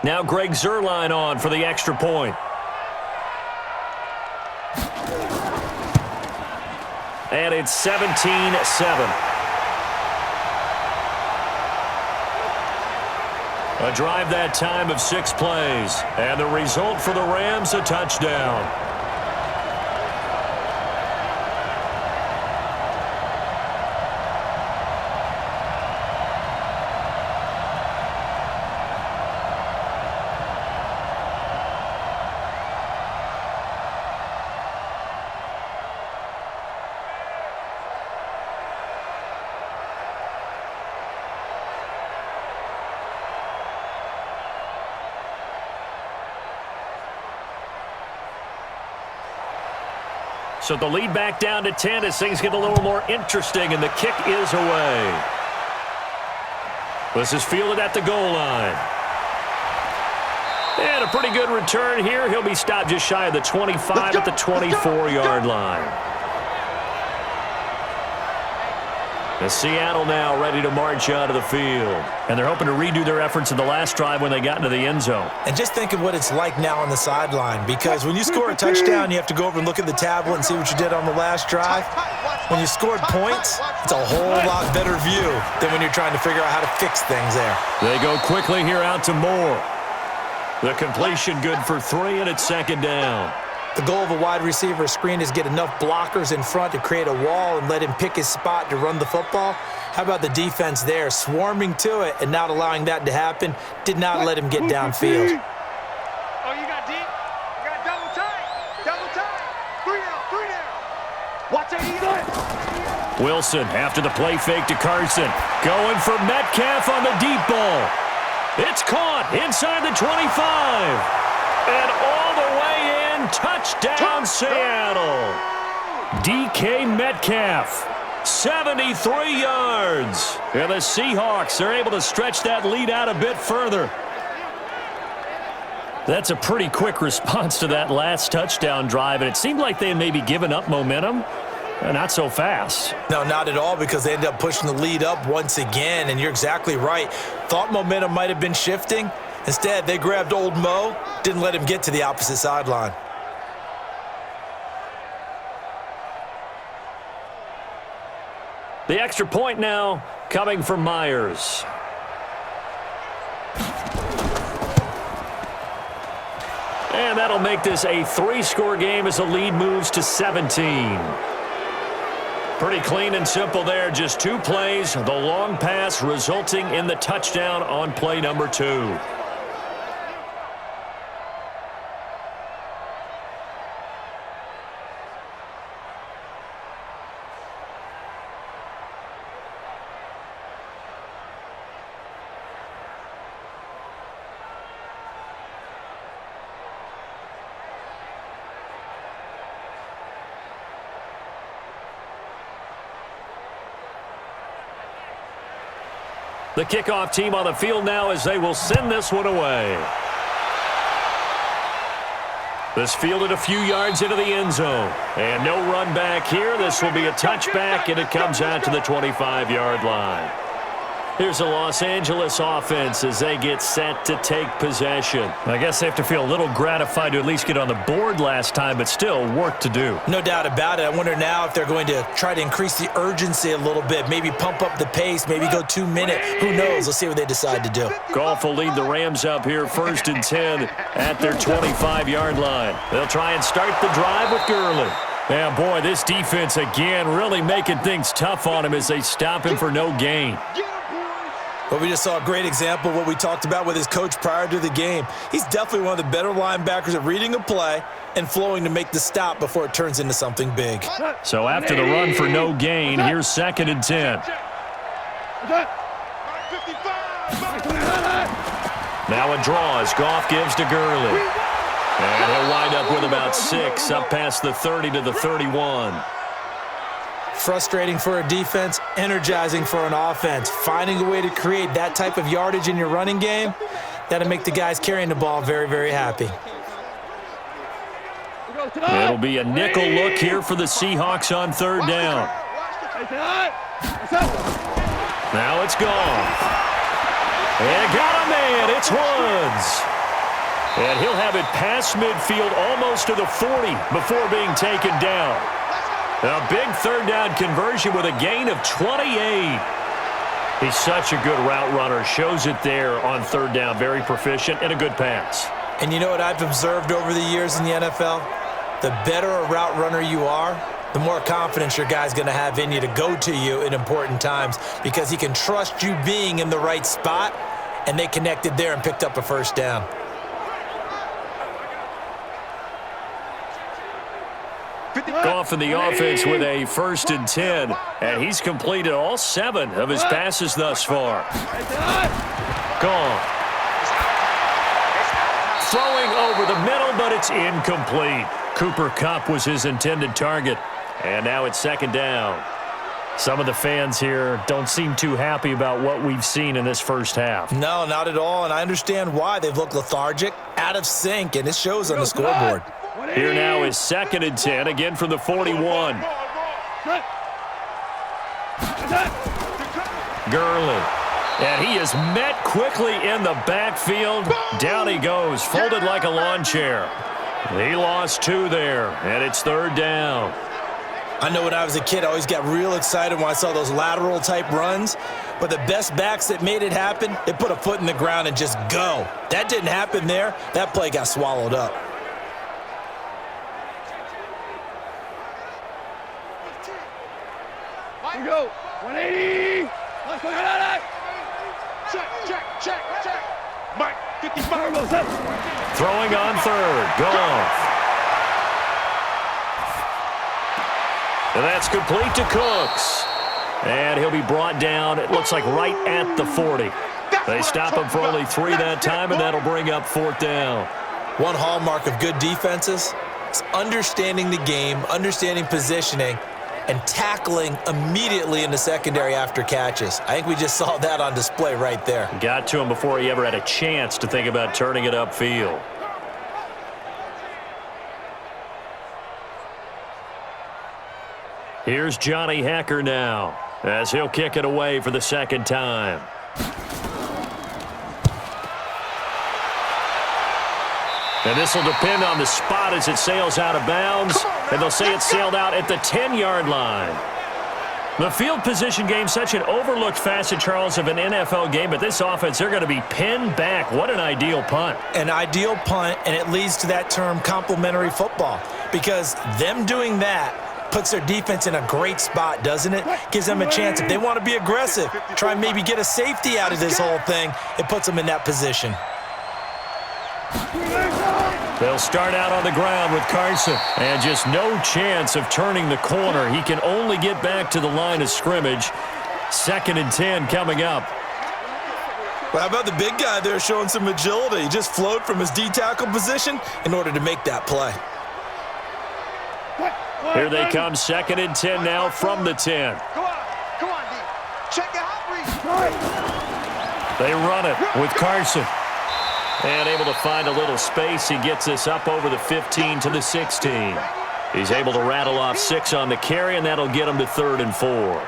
Now Greg Zuerlein on for the extra point. And it's 17-7. A drive that time of 6 plays. And the result for the Rams, a touchdown. So the lead back down to 10 as things get a little more interesting, and the kick is away. This is fielded at the goal line. And a pretty good return here. He'll be stopped just shy of the 25 at the 24-yard line. And Seattle now ready to march out of the field. And they're hoping to redo their efforts in the last drive when they got into the end zone. And just think of what it's like now on the sideline, because when you score a touchdown, you have to go over and look at the tablet and see what you did on the last drive. When you scored points, it's a whole lot better view than when you're trying to figure out how to fix things there. They go quickly here out to Moore. The completion good for 3, and it's 2nd down. The goal of a wide receiver screen is get enough blockers in front to create a wall and let him pick his spot to run the football. How about the defense there, swarming to it and not allowing that to happen? Did not let him get downfield. Oh, you got deep? You got double tight. Double tight. 3 down. Watch it. Wilson after the play fake to Carson. Going for Metcalf on the deep ball. It's caught inside the 25. And all the way in, touchdown Seattle. DK Metcalf, 73 yards. And the Seahawks are able to stretch that lead out a bit further. That's a pretty quick response to that last touchdown drive, and it seemed like they had maybe given up momentum. Not so fast. No, not at all, because they ended up pushing the lead up once again, and you're exactly right. Thought momentum might have been shifting. Instead, they grabbed old Mo, didn't let him get to the opposite sideline. The extra point now coming from Myers. And that'll make this a 3-score game as the lead moves to 17. Pretty clean and simple there. Just 2 plays. The long pass resulting in the touchdown on play number 2. The kickoff team on the field now as they will send this one away. This fielded a few yards into the end zone. And no run back here. This will be a touchback, and it comes out to the 25-yard line. Here's the Los Angeles offense as they get set to take possession. I guess they have to feel a little gratified to at least get on the board last time, but still work to do. No doubt about it. I wonder now if they're going to try to increase the urgency a little bit, maybe pump up the pace, maybe go 2-minute. Who knows? Let's see what they decide to do. Goff will lead the Rams up here 1st and 10 at their 25-yard line. They'll try and start the drive with Gurley. Yeah, boy, this defense again really making things tough on him as they stop him for no gain. But we just saw a great example of what we talked about with his coach prior to the game. He's definitely one of the better linebackers at reading a play and flowing to make the stop before it turns into something big. So after the run for no gain, here's 2nd and 10. Now a draw as Goff gives to Gurley. And he'll wind up with about 6 up past the 30 to the 31. Frustrating for a defense, energizing for an offense. Finding a way to create that type of yardage in your running game, that'll make the guys carrying the ball very, very happy. It'll be a nickel look here for the Seahawks on 3rd down. Now it's Goff. And got a man. It's Woods. And he'll have it past midfield almost to the 40 before being taken down. A big 3rd down conversion with a gain of 28. He's such a good route runner. Shows it there on 3rd down. Very proficient and a good pass. And you know what I've observed over the years in the NFL? The better a route runner you are, the more confidence your guy's going to have in you to go to you in important times because he can trust you being in the right spot, and they connected there and picked up a 1st down. Goff in the offense with a 1st and 10, and he's completed all 7 of his passes thus far. Goff throwing over the middle, but it's incomplete. Cooper Kupp was his intended target, and now it's 2nd down. Some of the fans here don't seem too happy about what we've seen in this first half. No, not at all, and I understand why. They've looked lethargic, out of sync, and it shows on the scoreboard. Here now is 2nd and 10, again from the 41. Gurley. And he is met quickly in the backfield. Down he goes, folded like a lawn chair. He lost 2 there, and it's 3rd down. I know when I was a kid, I always got real excited when I saw those lateral-type runs. But the best backs that made it happen, they put a foot in the ground and just go. That didn't happen there. That play got swallowed up. Here we go. 180. Let's go. Check. Mike, 55. Throwing on 3rd. Goff. And that's complete to Cooks. And he'll be brought down, it looks like right at the 40. They stop him for only 3 that time, and that'll bring up 4th down. One hallmark of good defenses is understanding the game, understanding positioning, and tackling immediately in the secondary after catches. I think we just saw that on display right there. Got to him before he ever had a chance to think about turning it upfield. Here's Johnny Hecker now, as he'll kick it away for the 2nd time. And this will depend on the spot as it sails out of bounds. And they'll say it sailed out at the 10-yard line. The field position game, such an overlooked facet, Charles, of an NFL game, but this offense, they're going to be pinned back. What an ideal punt. An ideal punt, and it leads to that term complementary football, because them doing that puts their defense in a great spot, doesn't it? Gives them a chance. If they want to be aggressive, try and maybe get a safety out of this whole thing, it puts them in that position. They'll start out on the ground with Carson, and just no chance of turning the corner. He can only get back to the line of scrimmage. 2nd and 10 coming up. Well, how about the big guy there showing some agility? He just flowed from his D-tackle position in order to make that play. Here they come, 2nd and 10 now from the 10. Come on, D. Check out, Reese. They run it with Carson. And able to find a little space. He gets this up over the 15 to the 16. He's able to rattle off 6 on the carry, and that'll get him to 3rd and 4.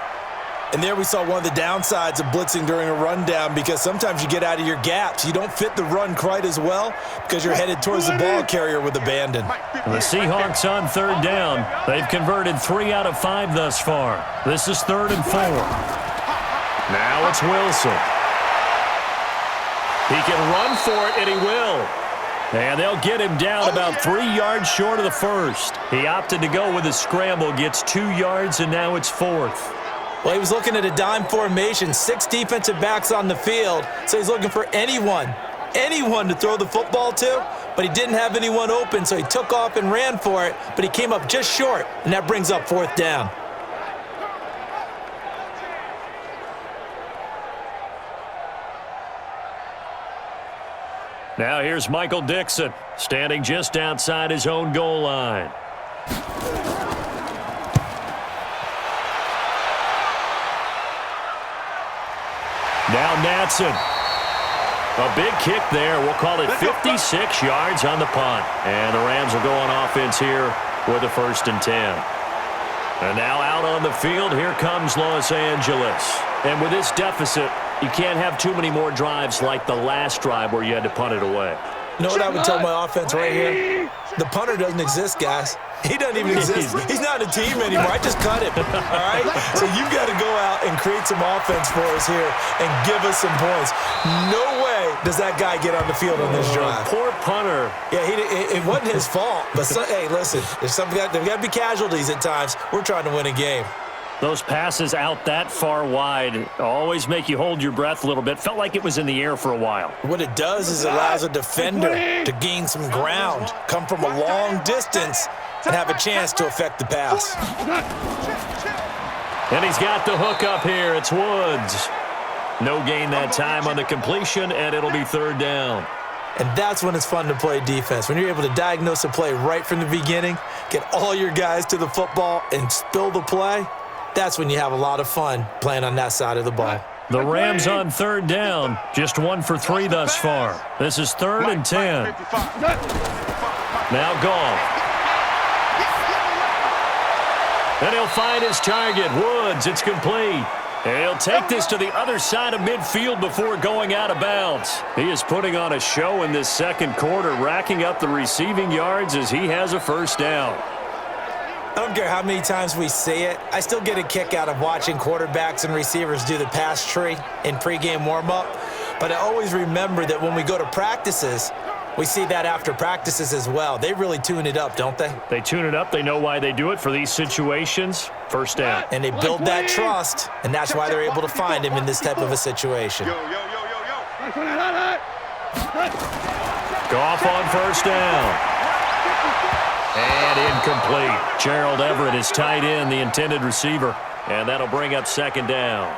And there we saw one of the downsides of blitzing during a rundown, because sometimes you get out of your gaps. You don't fit the run quite as well because you're headed towards the ball carrier with abandon. The Seahawks on 3rd down. They've converted 3 out of 5 thus far. This is 3rd and 4. Now it's Wilson. He can run for it, and he will. And they'll get him down about 3 yards short of the first. He opted to go with a scramble, gets 2 yards, and now it's 4th. Well, he was looking at a dime formation, 6 defensive backs on the field, so he's looking for anyone to throw the football to, but he didn't have anyone open, so he took off and ran for it, but he came up just short, and that brings up 4th down. Now here's Michael Dixon, standing just outside his own goal line. Now Natson. A big kick there. We'll call it 56 yards on the punt. And the Rams will go on offense here with a 1st and 10. And now out on the field, here comes Los Angeles. And with this deficit, you can't have too many more drives like the last drive where you had to punt it away. You know what I would tell my offense right here? The punter doesn't exist, guys. He doesn't even exist. He's not a team anymore. I just cut him, all right? So you've got to go out and create some offense for us here and give us some points. No way does that guy get on the field on this drive. Poor punter. Yeah, it wasn't his fault. But, hey, listen, there's got to be casualties at times. We're trying to win a game. Those passes out that far wide always make you hold your breath a little bit. Felt like it was in the air for a while. What it does is it allows a defender to gain some ground, come from a long distance, and have a chance to affect the pass. And he's got the hook up here. It's Woods. No gain that time on the completion, and it'll be 3rd down. And that's when it's fun to play defense. When you're able to diagnose a play right from the beginning, get all your guys to the football, and spill the play, that's when you have a lot of fun playing on that side of the ball. The Rams on 3rd down, just 1 for 3 thus far. This is 3rd and 10. Now Goff. And he'll find his target, Woods. It's complete. And he'll take this to the other side of midfield before going out of bounds. He is putting on a show in this 2nd quarter, racking up the receiving yards as he has a 1st down. I don't care how many times we see it. I still get a kick out of watching quarterbacks and receivers do the pass tree in pregame warm-up. But I always remember that when we go to practices, we see that after practices as well. They really tune it up, don't they? They tune it up. They know why they do it for these situations. 1st down. And they build that trust, and that's why they're able to find him in this type of a situation. Goff on 1st down. And incomplete. Gerald Everett is tight end, the intended receiver. And that'll bring up 2nd down.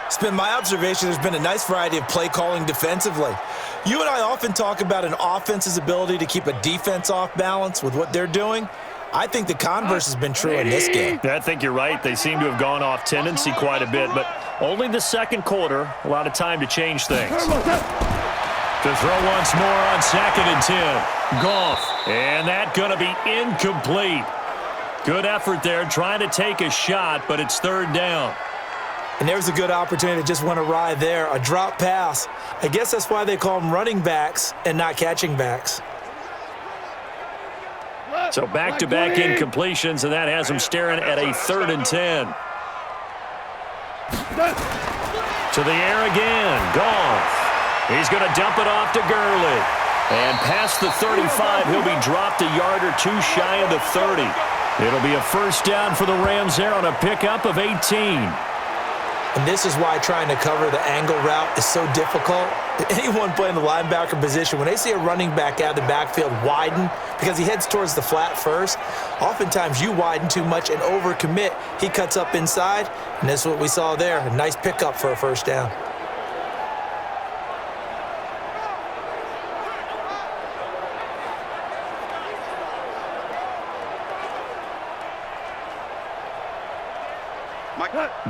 It's been my observation there's been a nice variety of play calling defensively. You and I often talk about an offense's ability to keep a defense off balance with what they're doing. I think the converse has been true in this game. I think you're right. They seem to have gone off tendency quite a bit, but only the 2nd quarter, a lot of time to change things. To throw once more on 2nd and 10. Goff. And that going to be incomplete. Good effort there trying to take a shot, but it's 3rd down. And there's a good opportunity to just went awry there. A drop pass. I guess that's why they call them running backs and not catching backs. So back-to-back incompletions, and that has them staring at a 3rd and 10. To the air again. Goff. He's going to dump it off to Gurley. And past the 35, he'll be dropped a yard or two shy of the 30. It'll be a first down for the Rams there on a pickup of 18. And this is why trying to cover the angle route is so difficult. Anyone playing the linebacker position, when they see a running back out of the backfield widen because he heads towards the flat first, oftentimes you widen too much and overcommit. He cuts up inside, and that's what we saw there. A nice pickup for a first down.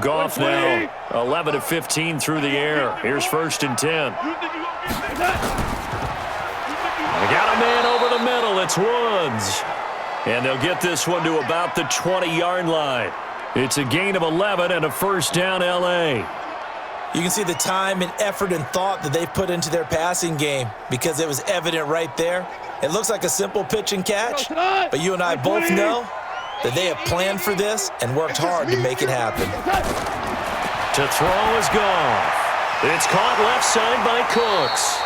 Goff now 11 of 15 through the air. Here's 1st and 10. They got a man over the middle. It's Woods. And they'll get this one to about the 20-yard line. It's a gain of 11 and a first down L.A. You can see the time and effort and thought that they've put into their passing game because it was evident right there. It looks like a simple pitch and catch, but you and I both know that they have planned for this and worked hard to make it happen. To throw is Goff. It's caught left side by Cooks.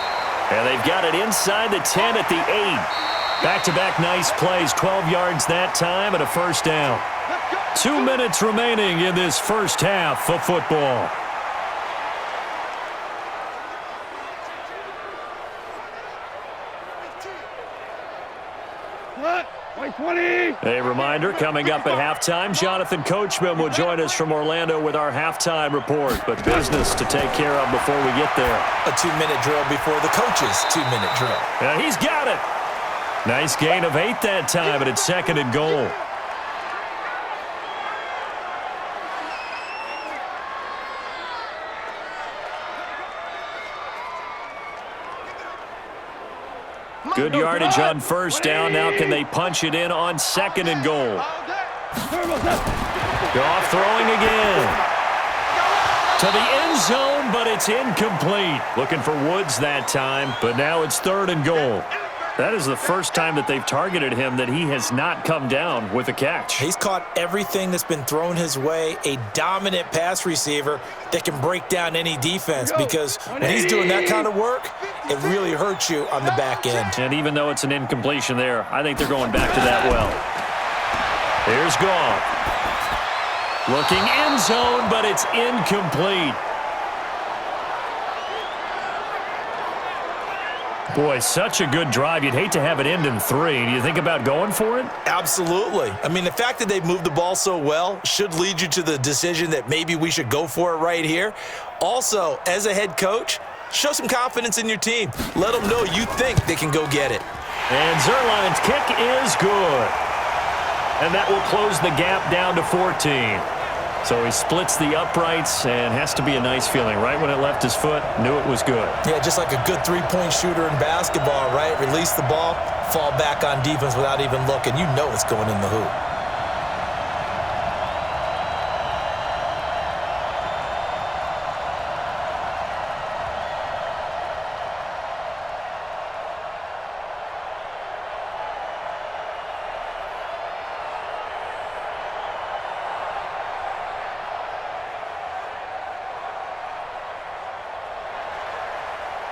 And they've got it inside the 10 at the 8. Back-to-back nice plays, 12 yards that time and a first down. 2 minutes remaining in this first half of football. A reminder, coming up at halftime, Jonathan Coachman will join us from Orlando with our halftime report, but business to take care of before we get there. A 2-minute drill before the coach's 2-minute drill. And he's got it. Nice gain of 8 that time, and it's 2nd and goal. Good yardage on first down. Now can they punch it in on 2nd and goal? Goff throwing again. To the end zone, but it's incomplete. Looking for Woods that time, but now it's 3rd and goal. That is the first time that they've targeted him that he has not come down with a catch. He's caught everything that's been thrown his way, a dominant pass receiver that can break down any defense because when he's doing that kind of work, it really hurts you on the back end. And even though it's an incompletion there, I think they're going back to that well. Here's Goff. Looking end zone, but it's incomplete. Boy, such a good drive. You'd hate to have it end in 3. Do you think about going for it? Absolutely. I mean, the fact that they've moved the ball so well should lead you to the decision that maybe we should go for it right here. Also, as a head coach, show some confidence in your team. Let them know you think they can go get it. And Zuerlein's kick is good. And that will close the gap down to 14. So he splits the uprights and has to be a nice feeling. Right when it left his foot, knew it was good. Yeah, just like a good three-point shooter in basketball, right? Release the ball, fall back on defense without even looking. You know it's going in the hoop.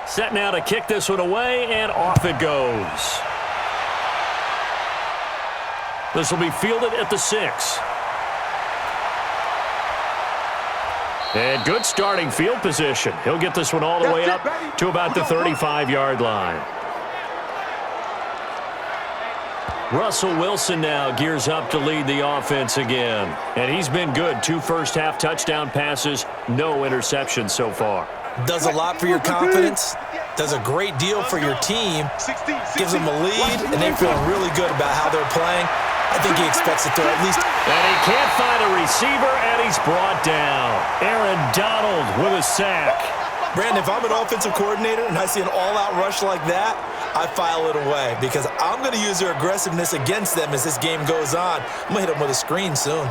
Set now to kick this one away, and off it goes. This will be fielded at the 6. And good starting field position. He'll get this one all the way up to about the 35-yard line. Russell Wilson now gears up to lead the offense again. And he's been good. 2 first-half touchdown passes, no interceptions so far. Does a lot for your confidence, does a great deal for your team, gives them a lead, and they're feeling really good about how they're playing. I think he expects to throw at least. And he can't find a receiver, and he's brought down. Aaron Donald with a sack. Brandon, if I'm an offensive coordinator and I see an all-out rush like that, I file it away because I'm going to use their aggressiveness against them as this game goes on. I'm going to hit them with a screen soon.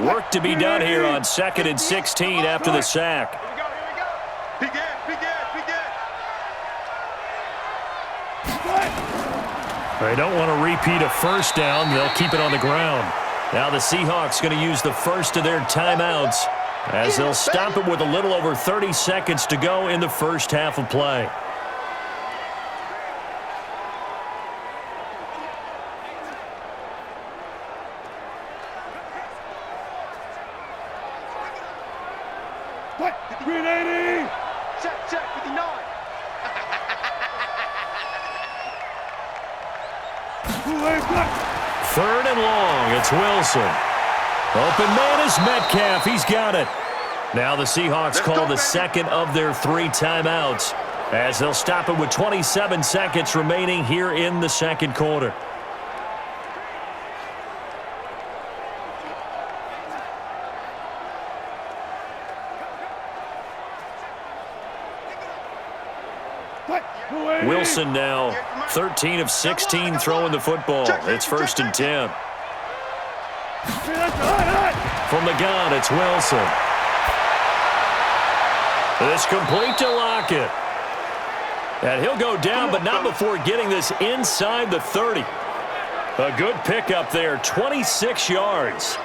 Work to be done here on 2nd and 16 after the sack. Here we go. Begin. They don't want to repeat a first down. They'll keep it on the ground. Now the Seahawks going to use the first of their timeouts as they'll stop it with a little over 30 seconds to go in the first half of play. Check, 59. Third and long. It's Wilson. Open man is Metcalf. He's got it. Now the Seahawks call the second of their 3 timeouts as they'll stop it with 27 seconds remaining here in the second quarter. Wilson now 13 of 16 throwing the football. It's 1st and 10. From the gun, it's Wilson. It's complete to Lockett. And he'll go down, but not before getting this inside the 30. A good pickup there, 26 yards.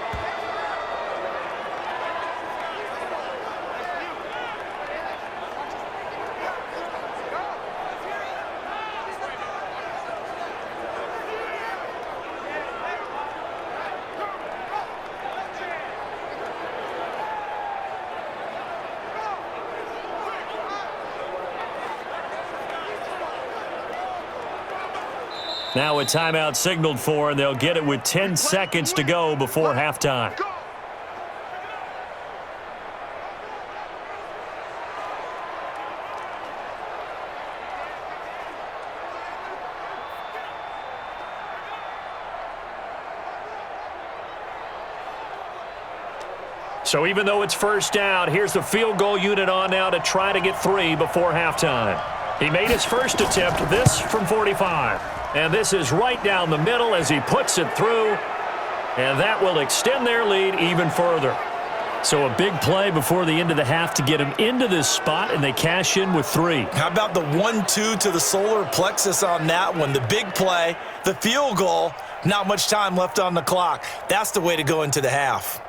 Now a timeout signaled for, and they'll get it with 10 seconds to go before halftime. So even though it's first down, here's the field goal unit on now to try to get 3 before halftime. He made his first attempt, this from 45. And this is right down the middle as he puts it through. And that will extend their lead even further. So a big play before the end of the half to get him into this spot, and they cash in with 3. How about the 1-2 to the solar plexus on that one? The big play, the field goal, not much time left on the clock. That's the way to go into the half.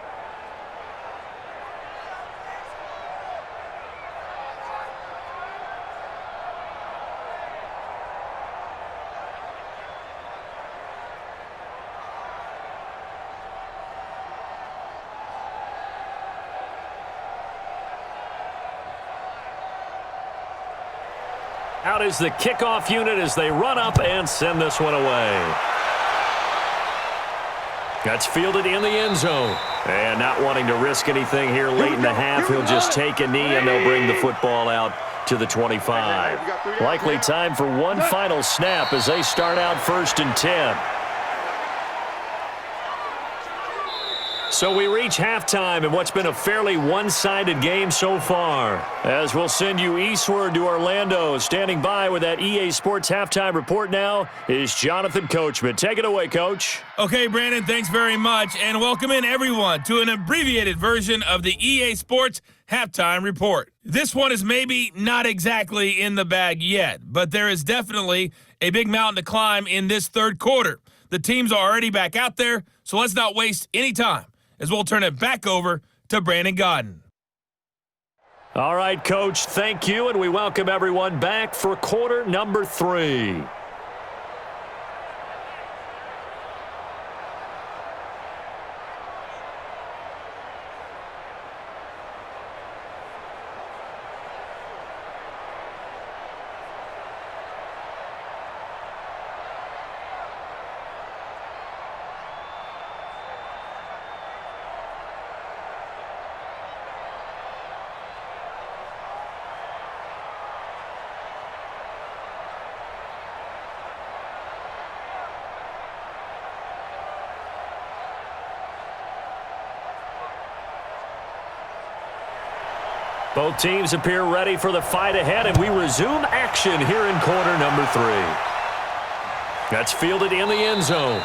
Out is the kickoff unit as they run up and send this one away. That's fielded in the end zone. And not wanting to risk anything here late in the half, he'll just take a knee and they'll bring the football out to the 25. Likely time for one final snap as they start out 1st and 10. So we reach halftime in what's been a fairly one-sided game so far. As we'll send you eastward to Orlando. Standing by with that EA Sports halftime report now is Jonathan Coachman. Take it away, Coach. Okay, Brandon, thanks very much. And welcome in, everyone, to an abbreviated version of the EA Sports halftime report. This one is maybe not exactly in the bag yet, but there is definitely a big mountain to climb in this third quarter. The teams are already back out there, so let's not waste any time, as we'll turn it back over to Brandon Godden. All right, Coach, thank you, and we welcome everyone back for quarter number 3. Both teams appear ready for the fight ahead, and we resume action here in quarter number 3. That's fielded in the end zone.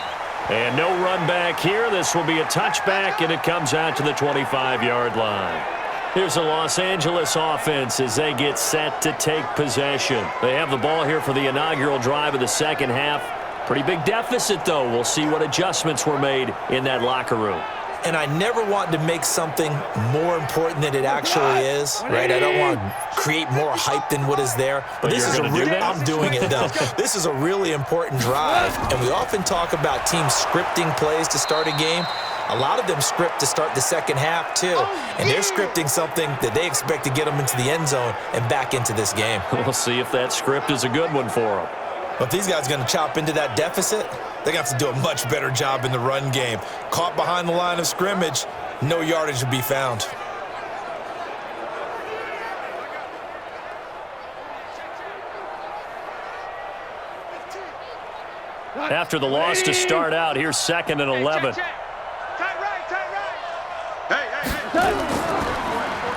And no run back here. This will be a touchback, and it comes out to the 25-yard line. Here's the Los Angeles offense as they get set to take possession. They have the ball here for the inaugural drive of the second half. Pretty big deficit, though. We'll see what adjustments were made in that locker room. And I never want to make something more important than it actually is, right? I don't want to create more hype than what is there. But this is I'm doing it, though. This is a really important drive. And we often talk about teams scripting plays to start a game. A lot of them script to start the second half, too. And they're scripting something that they expect to get them into the end zone and back into this game. We'll see if that script is a good one for them. But if these guys are going to chop into that deficit, they're going to have to do a much better job in the run game. Caught behind the line of scrimmage, no yardage to be found. After the loss to start out, here's 2nd and 11.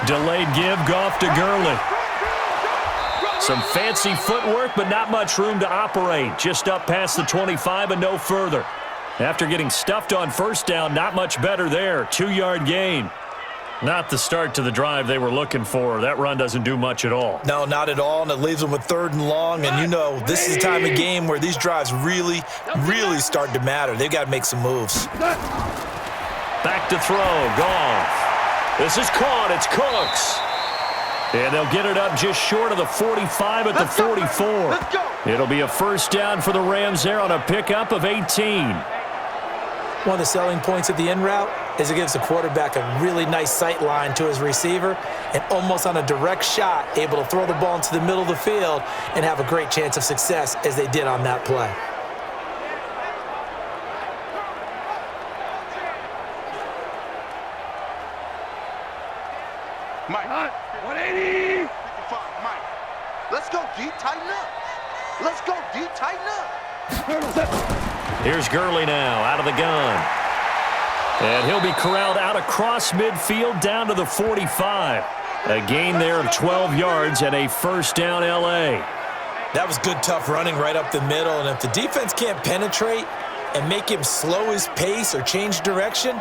Delayed give, Goff to Gurley. Some fancy footwork, but not much room to operate. Just up past the 25 and no further. After getting stuffed on first down, not much better there. 2-yard gain. Not the start to the drive they were looking for. That run doesn't do much at all. No, not at all, and it leaves them with 3rd and long. And you know, this is the time of game where these drives really start to matter. They've got to make some moves. Back to throw, Goff. This is caught, it's Cooks. And they'll get it up just short of the 45 at the 44. It'll be a first down for the Rams there on a pickup of 18. One of the selling points of the in route is it gives the quarterback a really nice sight line to his receiver and almost on a direct shot able to throw the ball into the middle of the field and have a great chance of success as they did on that play. Mike, 180. 55, Mike. Let's go deep, tighten up. Let's go deep, tighten up. Here's Gurley now out of the gun. And he'll be corralled out across midfield down to the 45. A gain there of 12 yards and a first down L.A. That was good, tough running right up the middle. And if the defense can't penetrate and make him slow his pace or change direction,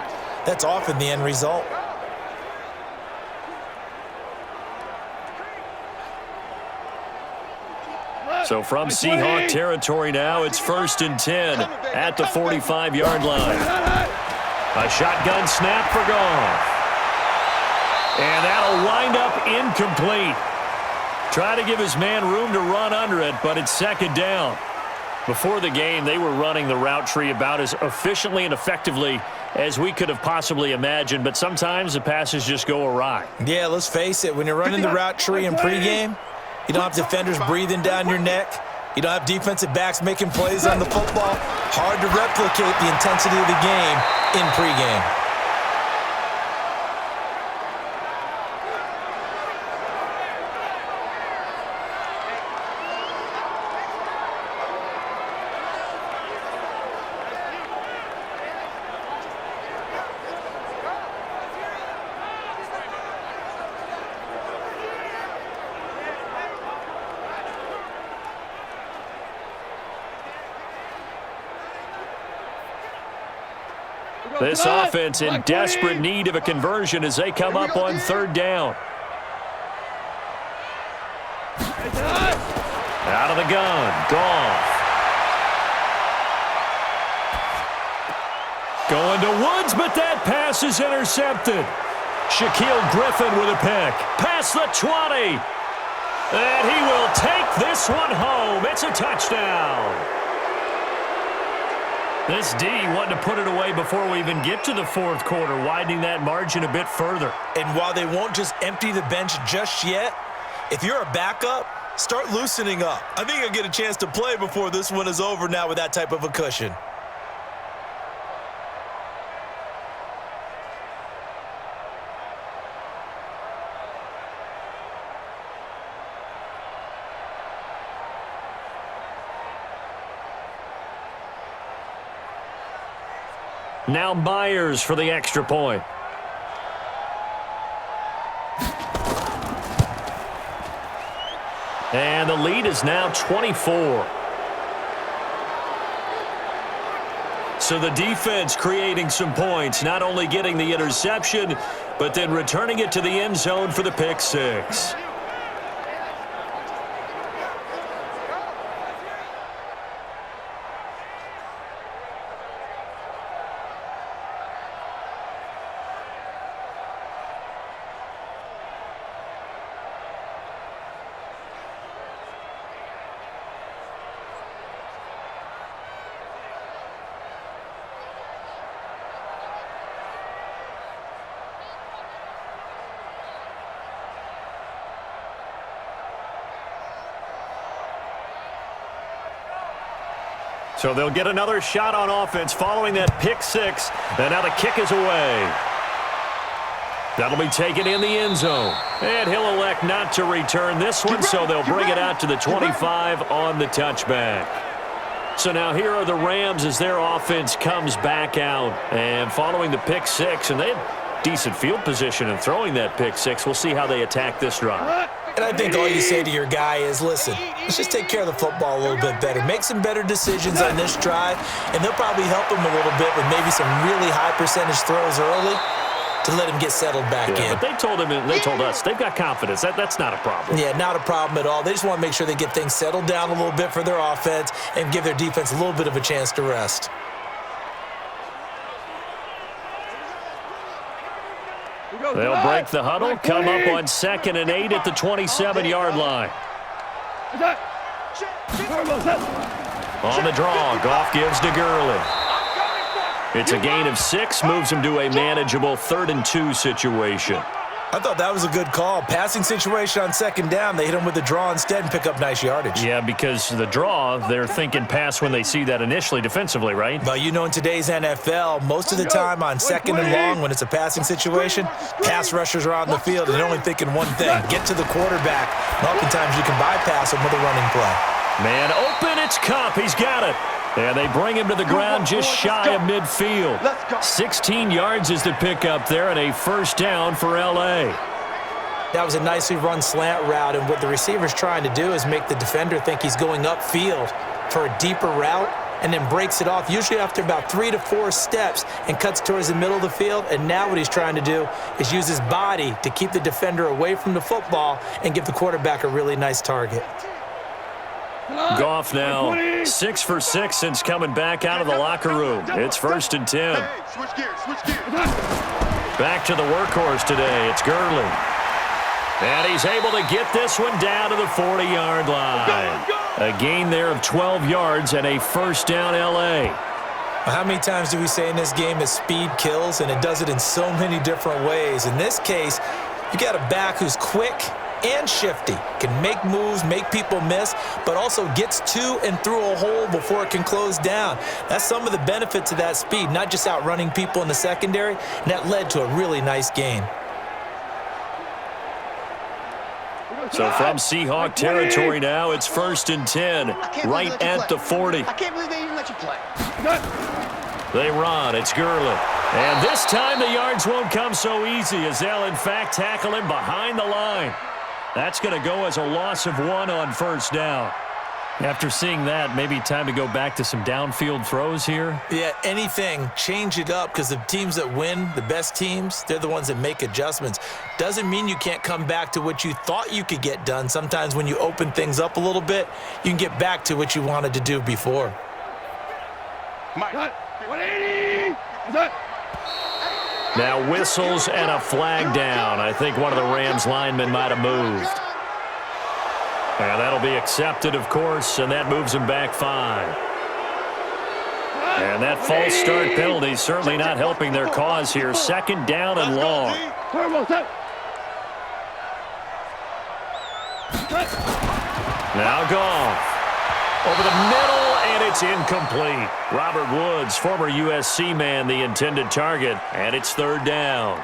that's often the end result. So from Seahawk territory now, it's 1st and 10 at the 45-yard line. A shotgun snap for Goff. And that'll wind up incomplete. Try to give his man room to run under it, but it's 2nd down. Before the game, they were running the route tree about as efficiently and effectively as we could have possibly imagined, but sometimes the passes just go awry. Yeah, let's face it, when you're running the route tree in pregame, you don't have defenders breathing down your neck. You don't have defensive backs making plays on the football. Hard to replicate the intensity of the game in pregame. This offense in desperate need of a conversion as they come up on 3rd down. Out of the gun, Goff. Going to Woods, but that pass is intercepted. Shaquille Griffin with a pick. Past the 20. And he will take this one home. It's a touchdown. This D wanted to put it away before we even get to the 4th quarter, widening that margin a bit further. And while they won't just empty the bench just yet, if you're a backup, start loosening up. I think you'll get a chance to play before this one is over now with that type of a cushion. Now Myers for the extra point. And the lead is now 24. So the defense creating some points, not only getting the interception, but then returning it to the end zone for the pick six. So they'll get another shot on offense following that pick six. And now the kick is away. That'll be taken in the end zone. And he'll elect not to return this one, so they'll bring it out to the 25 on the touchback. So now here are the Rams as their offense comes back out. And following the pick six, and they had decent field position in throwing that pick six. We'll see how they attack this drive. And I think all you say to your guy is, listen, let's just take care of the football a little bit better. Make some better decisions on this drive, and they'll probably help him a little bit with maybe some really high percentage throws early to let him get settled back in. But they told him, they told us, they've got confidence. That's not a problem. Yeah, not a problem at all. They just want to make sure they get things settled down a little bit for their offense and give their defense a little bit of a chance to rest. They'll break the huddle, come up on 2nd and 8 at the 27-yard line. On the draw, Goff gives to Gurley. It's a gain of 6, moves him to a manageable 3rd and 2 situation. I thought that was a good call. Passing situation on 2nd down. They hit him with the draw instead and pick up nice yardage. Yeah, because the draw, they're thinking pass when they see that initially defensively, right? But you know, in today's NFL, most of the time on 2nd and long, when it's a passing situation, pass rushers are on the field and they're only thinking one thing, get to the quarterback. And oftentimes you can bypass him with a running play. Man open, it's Kupp. He's got it. And they bring him to the ground just shy of midfield. 16 yards is the pickup there and a 1st down for L.A. That was a nicely run slant route, and what the receiver's trying to do is make the defender think he's going upfield for a deeper route and then breaks it off, usually after about 3 to 4 steps, and cuts towards the middle of the field. And now what he's trying to do is use his body to keep the defender away from the football and give the quarterback a really nice target. Goff now 6 for 6 since coming back out of the locker room. It's 1st and 10. Back to the workhorse today. It's Gurley. And he's able to get this one down to the 40-yard line. A gain there of 12 yards and a 1st down L.A. How many times do we say in this game that speed kills, and it does it in so many different ways? In this case, you got a back who's quick and shifty, can make moves, make people miss, but also gets to and through a hole before it can close down. That's some of the benefits of that speed, not just outrunning people in the secondary, and that led to a really nice gain. So from Seahawk territory now, it's 1st and 10, right at the 40. I can't believe they even let you play. They run. It's Gurley. And this time the yards won't come so easy as they'll, in fact, tackle him behind the line. That's going to go as a loss of 1 on 1st down. After seeing that, maybe time to go back to some downfield throws here. Yeah, anything. Change it up, because the teams that win, the best teams, they're the ones that make adjustments. Doesn't mean you can't come back to what you thought you could get done. Sometimes when you open things up a little bit, you can get back to what you wanted to do before. Mike, 180. Now whistles and a flag down. I think one of the Rams linemen might have moved. And that'll be accepted, of course, and that moves him back 5. And that false start penalty is certainly not helping their cause here. 2nd down and long. Now Goff. Over the middle, and it's incomplete. Robert Woods, former USC man, the intended target, and it's 3rd down.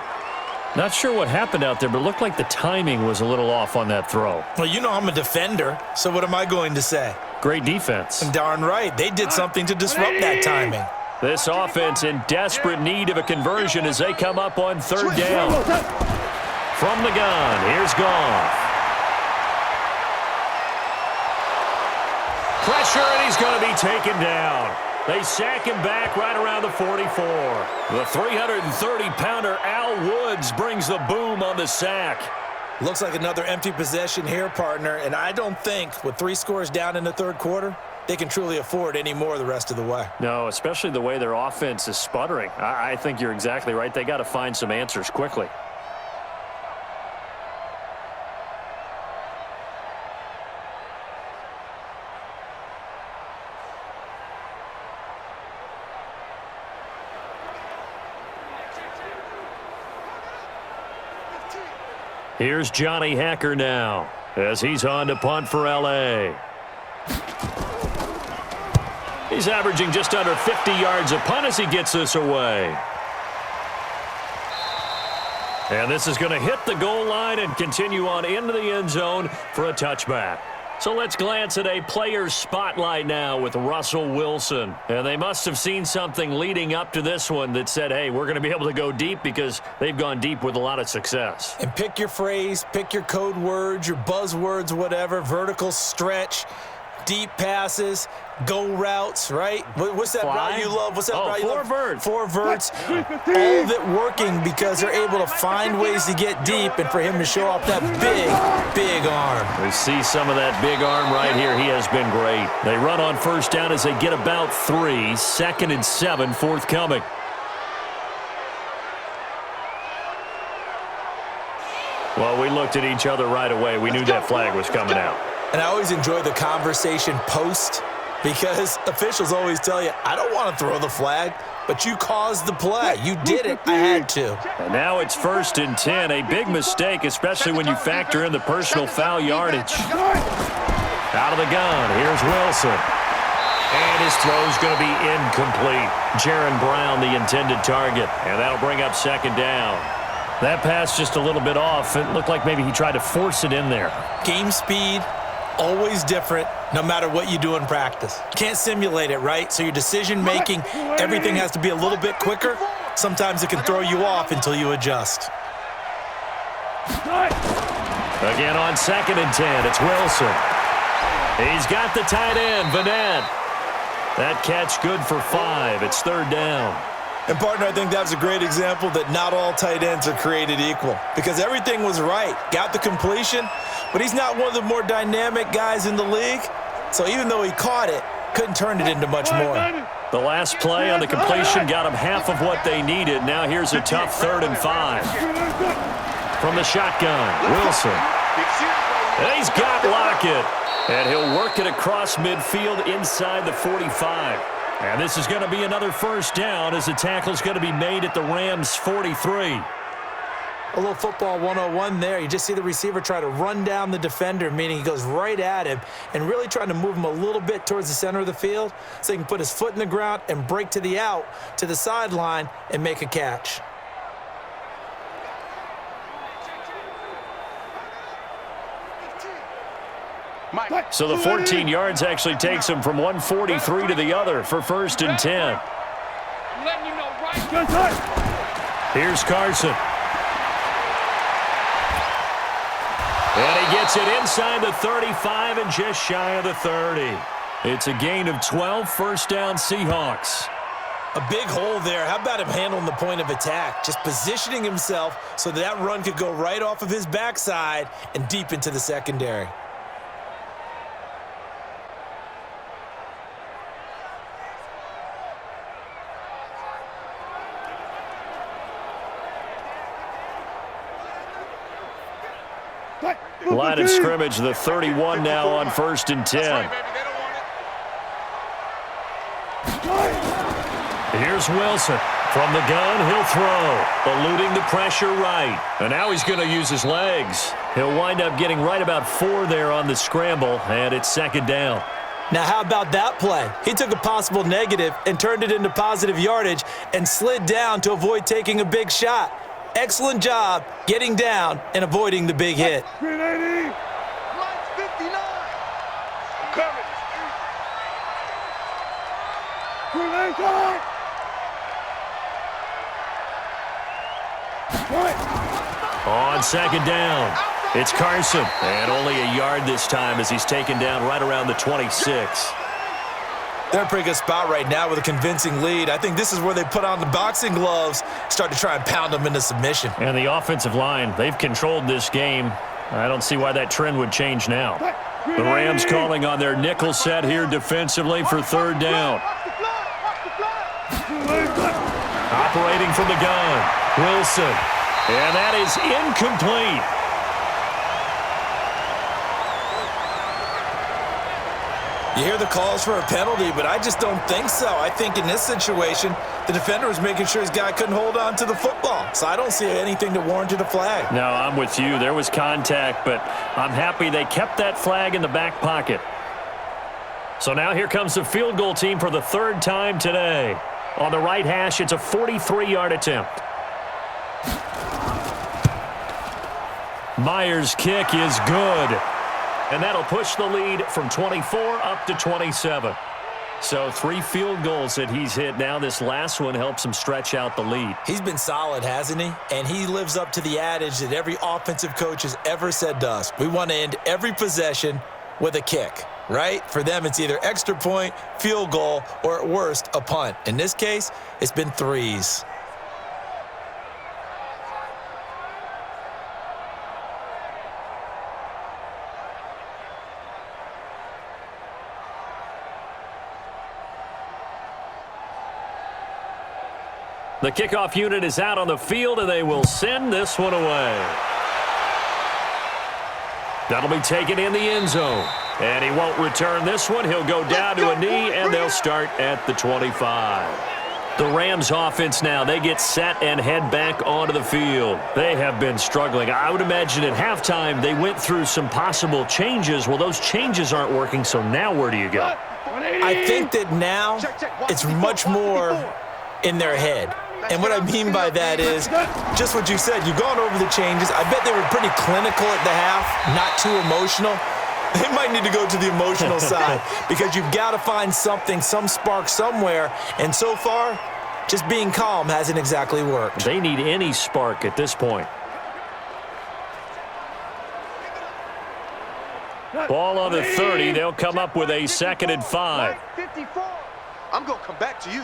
Not sure what happened out there, but it looked like the timing was a little off on that throw. Well, you know I'm a defender, so what am I going to say? Great defense. Darn right. They did something to disrupt that timing. This offense in desperate need of a conversion as they come up on 3rd down. From the gun, here's Goff. Pressure, and he's going to be taken down. They sack him back right around the 44. The 330-pounder Al Woods brings the boom on the sack. Looks like another empty possession here, partner, and I don't think with 3 scores down in the third quarter, they can truly afford any more the rest of the way. No, especially the way their offense is sputtering. I think you're exactly right. They got to find some answers quickly. Here's Johnny Hacker now as he's on to punt for L.A. He's averaging just under 50 yards a punt as he gets this away. And this is going to hit the goal line and continue on into the end zone for a touchback. So let's glance at a player's spotlight now with Russell Wilson. And they must have seen something leading up to this one that said, hey, we're going to be able to go deep because they've gone deep with a lot of success. And pick your phrase, pick your code words, your buzzwords, whatever, vertical stretch, deep passes, go routes, right? What's that route you love? What's that route you love? 4 verts. 4 verts. All of it working because they're able to find ways to get deep and for him to show off that big arm. We see some of that big arm right here. He has been great. They run on first down as they get about 3. 2nd and 7 forthcoming. Well, we looked at each other right away. We knew that flag was coming out. And I always enjoy the conversation post because officials always tell you, I don't want to throw the flag, but you caused the play. You did it. I had to. And now it's 1st and 10. A big mistake, especially when you factor in the personal foul yardage. Out of the gun. Here's Wilson. And his throw's going to be incomplete. Jaron Brown, the intended target. And that'll bring up 2nd down. That pass just a little bit off. It looked like maybe he tried to force it in there. Game speed. Always different, no matter what you do in practice. Can't simulate it, right? So your decision-making, everything has to be a little bit quicker. Sometimes it can throw you off until you adjust. Again on 2nd and 10, it's Wilson. He's got the tight end, Vanette. That catch good for 5. It's 3rd down. And, partner, I think that's a great example that not all tight ends are created equal because everything was right. Got the completion, but he's not one of the more dynamic guys in the league. So even though he caught it, couldn't turn it into much more. The last play on the completion got him half of what they needed. Now here's a tough 3rd and 5. From the shotgun, Wilson. And he's got Lockett. And he'll work it across midfield inside the 45. And this is going to be another 1st down as the tackle's going to be made at the Rams' 43. A little football 101 there. You just see the receiver try to run down the defender, meaning he goes right at him and really trying to move him a little bit towards the center of the field so he can put his foot in the ground and break to the out, to the sideline, and make a catch. So the 14 yards actually takes him from 143 to the other for 1st and 10. Here's Carson. And he gets it inside the 35 and just shy of the 30. It's a gain of 12, 1st down Seahawks. A big hole there. How about him handling the point of attack? Just positioning himself so that run could go right off of his backside and deep into the secondary. Line of scrimmage, the 31 now on 1st and 10. Here's Wilson. From the gun, he'll throw. Eluding the pressure right. And now he's going to use his legs. He'll wind up getting right about 4 there on the scramble, and it's 2nd down. Now, how about that play? He took a possible negative and turned it into positive yardage and slid down to avoid taking a big shot. Excellent job getting down and avoiding the big hit. 380. Line 59. Coming. 380. On 2nd down, it's Carson. And only a yard this time as he's taken down right around the 26. They're in a pretty good spot right now with a convincing lead. I think this is where they put on the boxing gloves, start to try and pound them into submission. And the offensive line, they've controlled this game. I don't see why that trend would change now. The Rams calling on their nickel set here defensively for third down. Operating from the gun, Wilson. And that is incomplete. You hear the calls for a penalty, but I just don't think so. I think in this situation, the defender was making sure his guy couldn't hold on to the football. So I don't see anything that warranted a flag. No, I'm with you. There was contact, but I'm happy they kept that flag in the back pocket. So now here comes the field goal team for the third time today. On the right hash, it's a 43-yard attempt. Myers' kick is good. And that'll push the lead from 24 up to 27. So 3 field goals that he's hit now. This last one helps him stretch out the lead. He's been solid, hasn't he? And he lives up to the adage that every offensive coach has ever said to us. We want to end every possession with a kick, right? For them, it's either extra point, field goal, or at worst, a punt. In this case, it's been 3s. The kickoff unit is out on the field, and they will send this one away. That'll be taken in the end zone. And he won't return this one. He'll go down to a knee, and they'll start at the 25. The Rams offense now, they get set and head back onto the field. They have been struggling. I would imagine at halftime they went through some possible changes. Well, those changes aren't working, so now where do you go? I think that now it's much more in their head. And what I mean by that is just what you said. You've gone over the changes. I bet they were pretty clinical at the half, not too emotional. They might need to go to the emotional side because you've got to find something, some spark somewhere. And so far, just being calm hasn't exactly worked. They need any spark at this point. Ball on the 30. They'll come up with a 2nd and 5. I'm going to come back to you.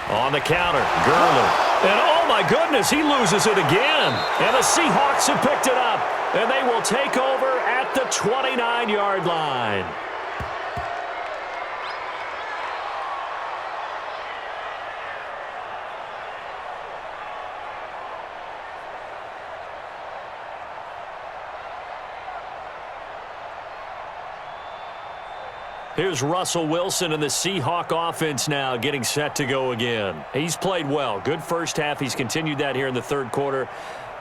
On the counter, Gurley. And oh my goodness, he loses it again. And the Seahawks have picked it up. And they will take over at the 29-yard line. Here's Russell Wilson and the Seahawk offense now getting set to go again. He's played well. Good first half. He's continued that here in the third quarter.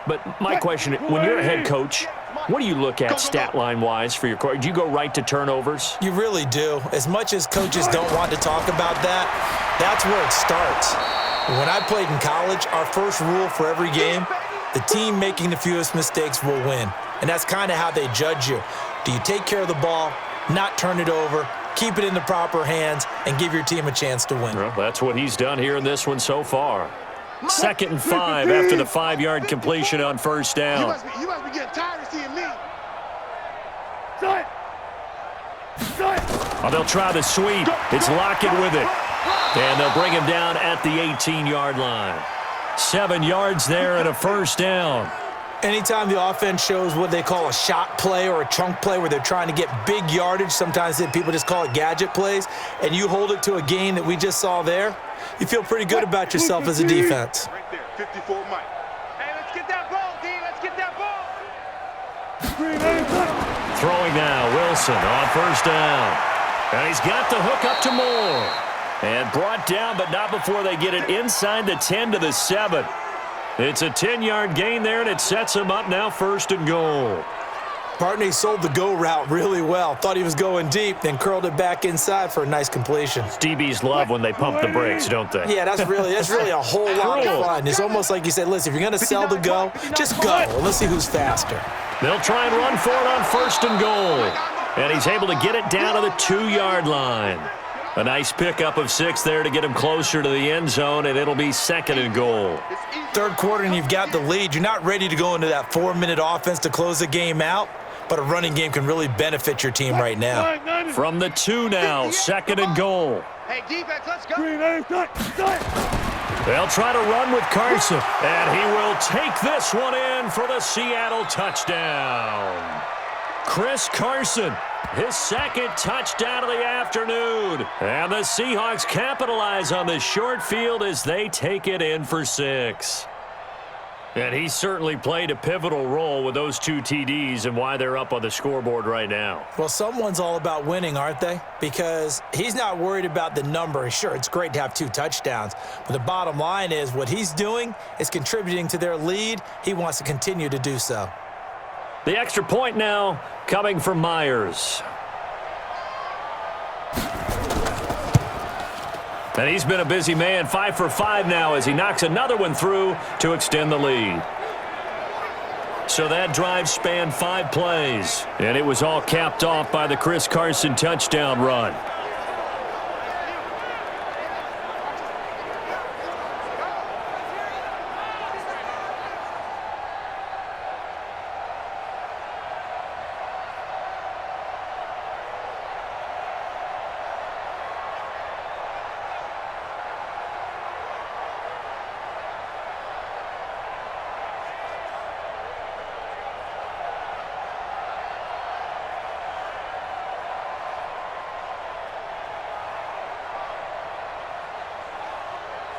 But my question, when you're a head coach, what do you look at stat line-wise for your coach? Do you go right to turnovers? You really do. As much as coaches don't want to talk about that, that's where it starts. When I played in college, our first rule for every game, the team making the fewest mistakes will win. And that's kind of how they judge you. Do you take care of the ball, not turn it over, keep it in the proper hands, and give your team a chance to win? Well, that's what he's done here in this one so far. 2nd and 5 after the 5-yard completion on first down. You must be getting tired of seeing me. Oh, they'll try the sweep. It's Lockett with it. And they'll bring him down at the 18-yard line. 7 yards there and a first down. Anytime the offense shows what they call a shot play or a chunk play where they're trying to get big yardage, sometimes people just call it gadget plays, and you hold it to a gain that we just saw there, you feel pretty good about yourself as a defense. Right there, 54 Mike. Hey, let's get that ball, D. Let's get that ball. Throwing now, Wilson on first down. And he's got the hook up to Moore. And brought down, but not before they get it inside the 10 to the 7. It's a 10-yard gain there, and it sets him up now 1st and goal. Partney sold the go route really well. Thought he was going deep, then curled it back inside for a nice completion. DBs love when they pump the brakes, don't they? Yeah, that's really a whole lot of fun. It's almost like you said, listen, if you're going to sell the go, just go. And let's see who's faster. They'll try and run for it on 1st and goal. And he's able to get it down to the 2-yard line. A nice pickup of 6 there to get him closer to the end zone, and it'll be 2nd and goal. Third quarter, and you've got the lead. You're not ready to go into that 4-minute offense to close the game out. but a running game can really benefit your team right now. From the 2 now, 2nd and goal. Hey, defense, let's go. They'll try to run with Carson, and he will take this one in for the Seattle touchdown. Chris Carson, his 2nd touchdown of the afternoon. And the Seahawks capitalize on this short field as they take it in for 6. And he certainly played a pivotal role with those 2 TDs and why they're up on the scoreboard right now. Well, someone's all about winning, aren't they? Because he's not worried about the number. Sure, it's great to have 2 touchdowns, but the bottom line is what he's doing is contributing to their lead. He wants to continue to do so. The extra point now coming from Myers. And he's been a busy man, 5 for 5 now as he knocks another one through to extend the lead. So that drive spanned 5 plays, and it was all capped off by the Chris Carson touchdown run.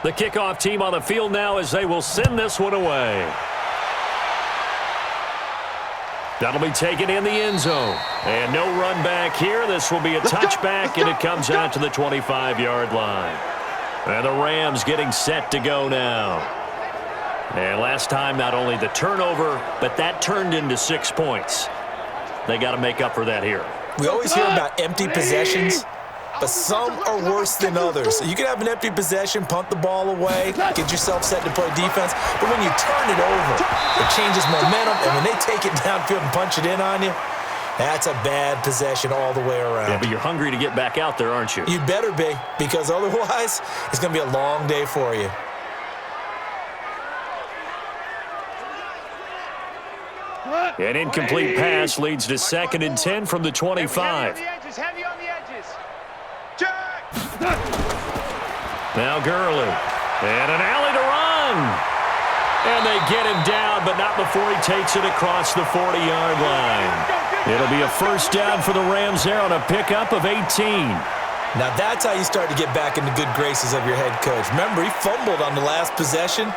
The kickoff team on the field now as they will send this one away. That'll be taken in the end zone. And no run back here. This will be a touchback, and it comes out to the 25-yard line. And the Rams getting set to go now. And last time, not only the turnover, but that turned into 6 points. They got to make up for that here. We always hear about empty possessions, but some are worse than others. You can have an empty possession, punt the ball away, get yourself set to play defense, but when you turn it over, it changes momentum, and when they take it downfield and punch it in on you, that's a bad possession all the way around. Yeah, but you're hungry to get back out there, aren't you? You better be, because otherwise, it's going to be a long day for you. An incomplete pass leads to 2nd and 10 from the 25. Heavy on the edges. Now Gurley. And an alley to run. And they get him down, but not before he takes it across the 40-yard line. It'll be a first down for the Rams there on a pickup of 18. Now that's how you start to get back in the good graces of your head coach. Remember, he fumbled on the last possession.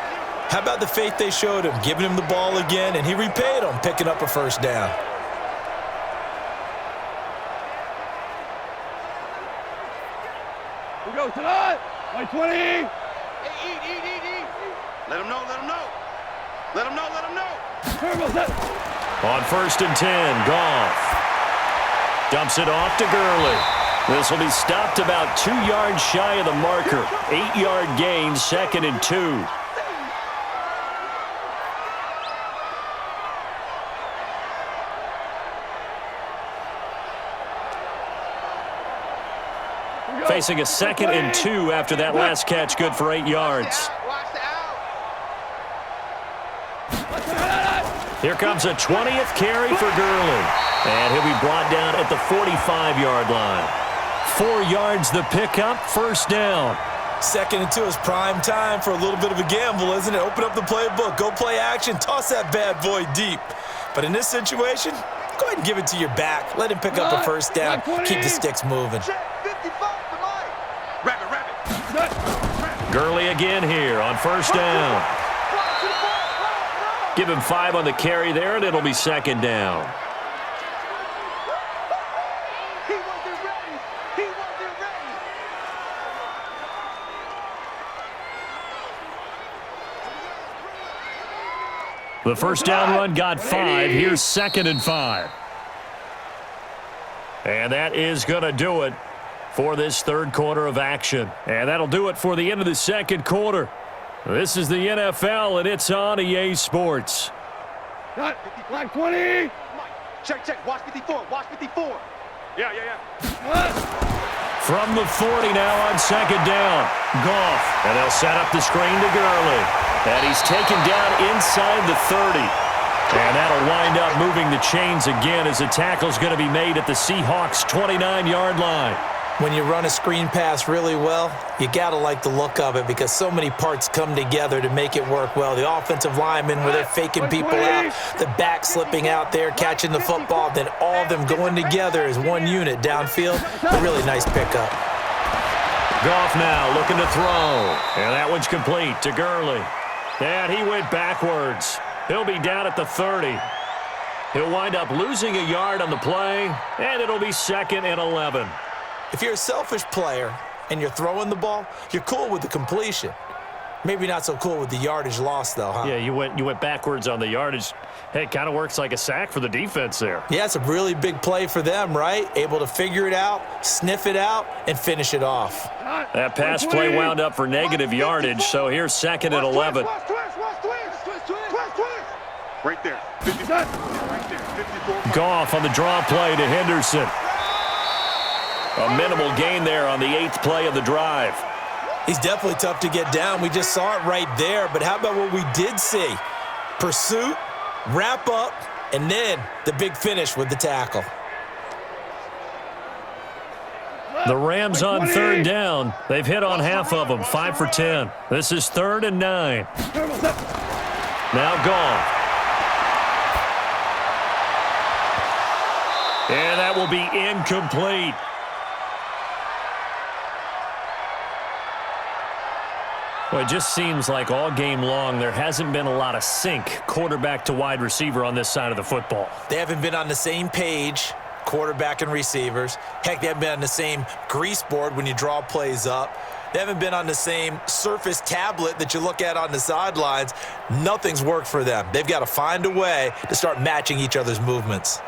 How about the faith they showed him, giving him the ball again, and he repaid them, picking up a first down. We go tonight. By 20. Hey, eat. Let him know. On 1st and 10, Goff dumps it off to Gurley. This will be stopped about 2 yards shy of the marker. 8-yard gain, 2nd and 2. Facing a 2nd and 2 after that last catch, good for 8 yards. Here comes a 20th carry for Gurley. And he'll be brought down at the 45-yard line. 4 yards the pickup, first down. 2nd and 2 is prime time for a little bit of a gamble, isn't it? Open up the playbook, go play action, toss that bad boy deep. But in this situation, go ahead and give it to your back. Let him pick up a first down, keep the sticks moving. Gurley again here on first down. Give him 5 on the carry there, and it'll be 2nd down. He wasn't ready. The first down run got 5. Here's 2nd and 5. And that is going to do it for this third quarter of action. And that'll do it for the end of the second quarter. This is the NFL, and it's on EA Sports. Black 20. Check. Watch 54. Yeah. From the 40 now on 2nd down. Goff. And they'll set up the screen to Gurley. And he's taken down inside the 30. And that'll wind up moving the chains again as the tackle's going to be made at the Seahawks' 29-yard line. When you run a screen pass really well, you got to like the look of it because so many parts come together to make it work well. The offensive linemen where they're faking people out, the back slipping out there, catching the football, then all of them going together as one unit downfield. A really nice pickup. Goff now looking to throw. And that one's complete to Gurley. And he went backwards. He'll be down at the 30. He'll wind up losing a yard on the play, and it'll be 2nd and 11. If you're a selfish player and you're throwing the ball, you're cool with the completion. Maybe not so cool with the yardage loss, though, huh? Yeah, you went backwards on the yardage. Hey, it kind of works like a sack for the defense there. Yeah, it's a really big play for them, right? Able to figure it out, sniff it out, and finish it off. That pass play wound up for negative yardage, so here's 2nd and 11. Right there. 50. Right there. 54. Goff on the draw play to Henderson. A minimal gain there on the 8th play of the drive. He's definitely tough to get down. We just saw it right there. But how about what we did see? Pursuit, wrap up, and then the big finish with the tackle. The Rams on 3rd down. They've hit on half of them, 5 for 10. This is 3rd and 9. Now Goff. And that will be incomplete. Well, it just seems like all game long there hasn't been a lot of sync quarterback to wide receiver on this side of the football. They haven't been on the same page, quarterback and receivers. Heck, they haven't been on the same grease board when you draw plays up. They haven't been on the same surface tablet that you look at on the sidelines. Nothing's worked for them. They've got to find a way to start matching each other's movements.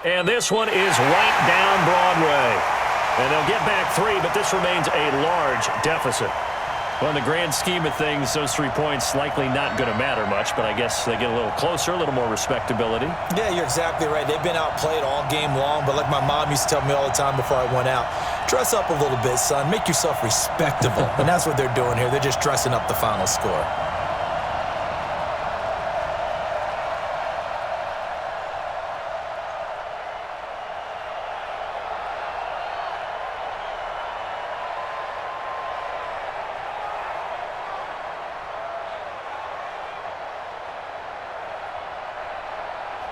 And this one is right down Broadway. And they'll get back 3, but this remains a large deficit. Well, in the grand scheme of things, those 3 points likely not going to matter much, but I guess they get a little closer, a little more respectability. Yeah, you're exactly right. They've been outplayed all game long, but like my mom used to tell me all the time before I went out, dress up a little bit, son. Make yourself respectable. And that's what they're doing here. They're just dressing up the final score.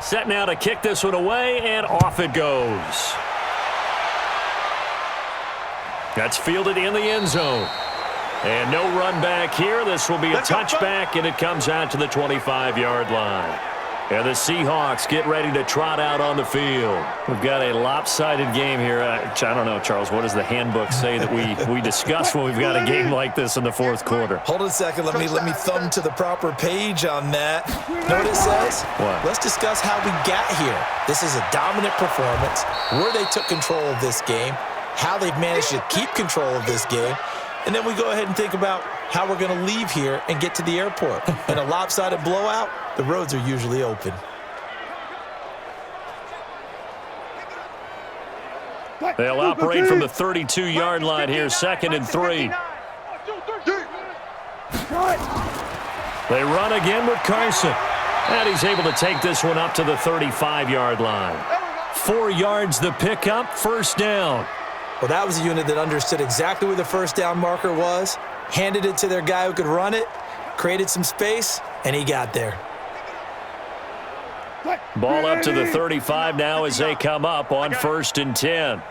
Set now to kick this one away, and off it goes. That's fielded in the end zone. And no run back here. This will be a touchback, and it comes out to the 25-yard line. And the Seahawks get ready to trot out on the field. We've got a lopsided game here. I don't know, Charles, what does the handbook say that we discuss when we've got a game like this in the 4th quarter? Hold on a second. Let me thumb to the proper page on that. Know what it says? What? Let's discuss how we got here. This is a dominant performance, where they took control of this game, how they've managed to keep control of this game, and then we go ahead and think about how we're going to leave here and get to the airport. In a lopsided blowout, the roads are usually open. They'll operate from the 32-yard line here, 2nd and 3. They run again with Carson. And he's able to take this one up to the 35-yard line. 4 yards the pickup, 1st down. Well, that was a unit that understood exactly where the 1st down marker was, handed it to their guy who could run it, created some space, and he got there. Ball up to the 35 now as they come up on 1st and 10.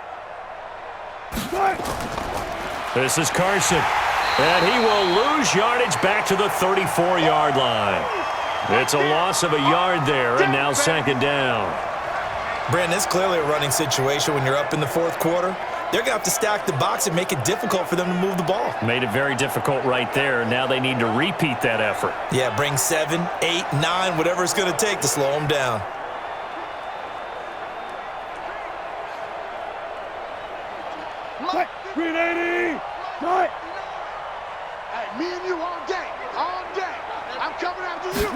This is Carson. And he will lose yardage back to the 34-yard line. It's a loss of a yard there, and now 2nd down. Brandon, it's clearly a running situation when you're up in the 4th quarter. They're going to have to stack the box and make it difficult for them to move the ball. Made it very difficult right there. Now they need to repeat that effort. Yeah, bring 7, 8, 9, whatever it's going to take to slow them down. Green 80! Cut! Hey, me and you all day. All day. I'm coming after you.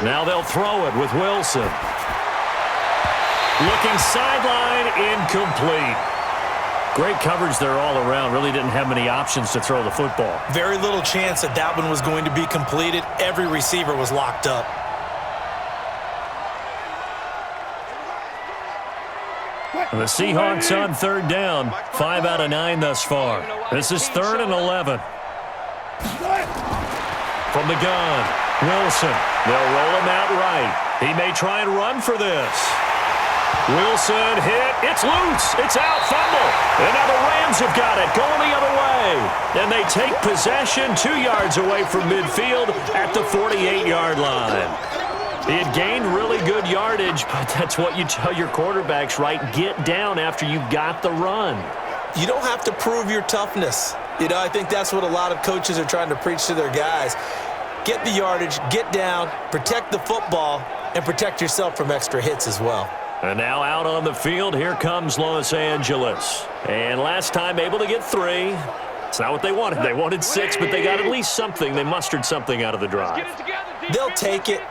Now they'll throw it with Wilson. Looking sideline, incomplete. Great coverage there all around. Really didn't have many options to throw the football. Very little chance that that one was going to be completed. Every receiver was locked up. The Seahawks on third down. 5 out of 9 thus far. This is 3rd and 11. From the gun, Wilson. They'll roll him out right. He may try and run for this. Wilson hit. It's loose. It's out. Fumble. And now the Rams have got it. Going the other way. And they take possession 2 yards away from midfield at the 48-yard line. He had gained really good yardage, but that's what you tell your quarterbacks, right? Get down after you've got the run. You don't have to prove your toughness. You know, I think that's what a lot of coaches are trying to preach to their guys. Get the yardage, get down, protect the football, and protect yourself from extra hits as well. And now out on the field, here comes Los Angeles. And last time able to get 3. It's not what they wanted. They wanted 6, but they got at least something. They mustered something out of the drive. They'll take it.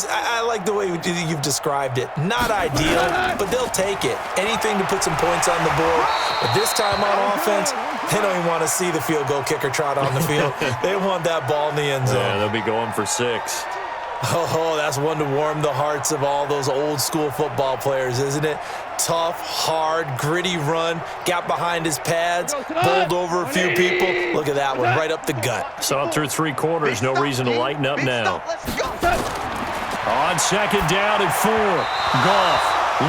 I like the way you've described it. Not ideal, but they'll take it. Anything to put some points on the board. But this time on offense, they don't even want to see the field goal kicker trot on the field. They want that ball in the end zone. Yeah, they'll be going for 6. Oh, that's one to warm the hearts of all those old school football players, isn't it? Tough, hard, gritty run, got behind his pads, bowled over a few people. Look at that one, right up the gut. Saw it through 3 quarters, no reason to lighten up now. On 2nd down and 4, Goff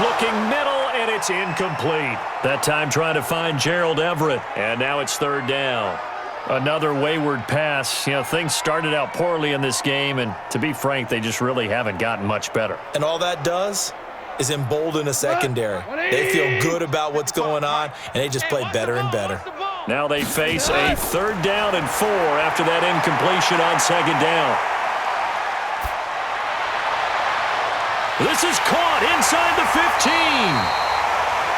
looking middle, and it's incomplete. That time trying to find Gerald Everett, and now it's 3rd down. Another wayward pass. You know, things started out poorly in this game, and to be frank, they just really haven't gotten much better. And all that does is embolden a secondary. They feel good about what's going on, and they just play better and better. Now they face a 3rd down and 4 after that incompletion on 2nd down. This is caught inside the 15.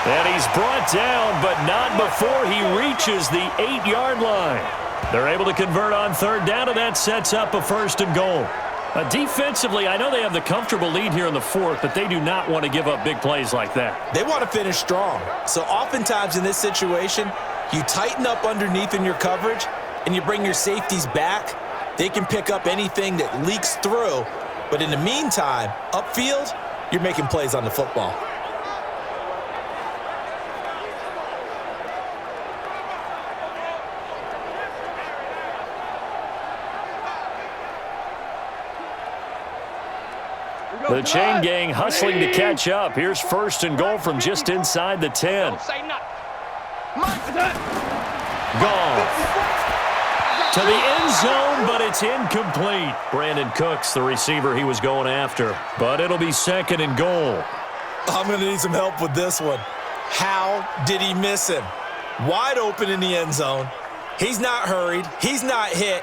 And he's brought down, but not before he reaches the 8-yard line. They're able to convert on 3rd down, and that sets up a 1st and goal. Defensively, I know they have the comfortable lead here in the 4th, but they do not want to give up big plays like that. They want to finish strong. So oftentimes in this situation, you tighten up underneath in your coverage, and you bring your safeties back. They can pick up anything that leaks through. But in the meantime, upfield, you're making plays on the football. The chain gang hustling to catch up. Here's 1st and goal from just inside the 10. Goff to the end zone, but it's incomplete. Brandon Cooks, the receiver he was going after. But it'll be 2nd and goal. I'm going to need some help with this one. How did he miss him? Wide open in the end zone. He's not hurried. He's not hit.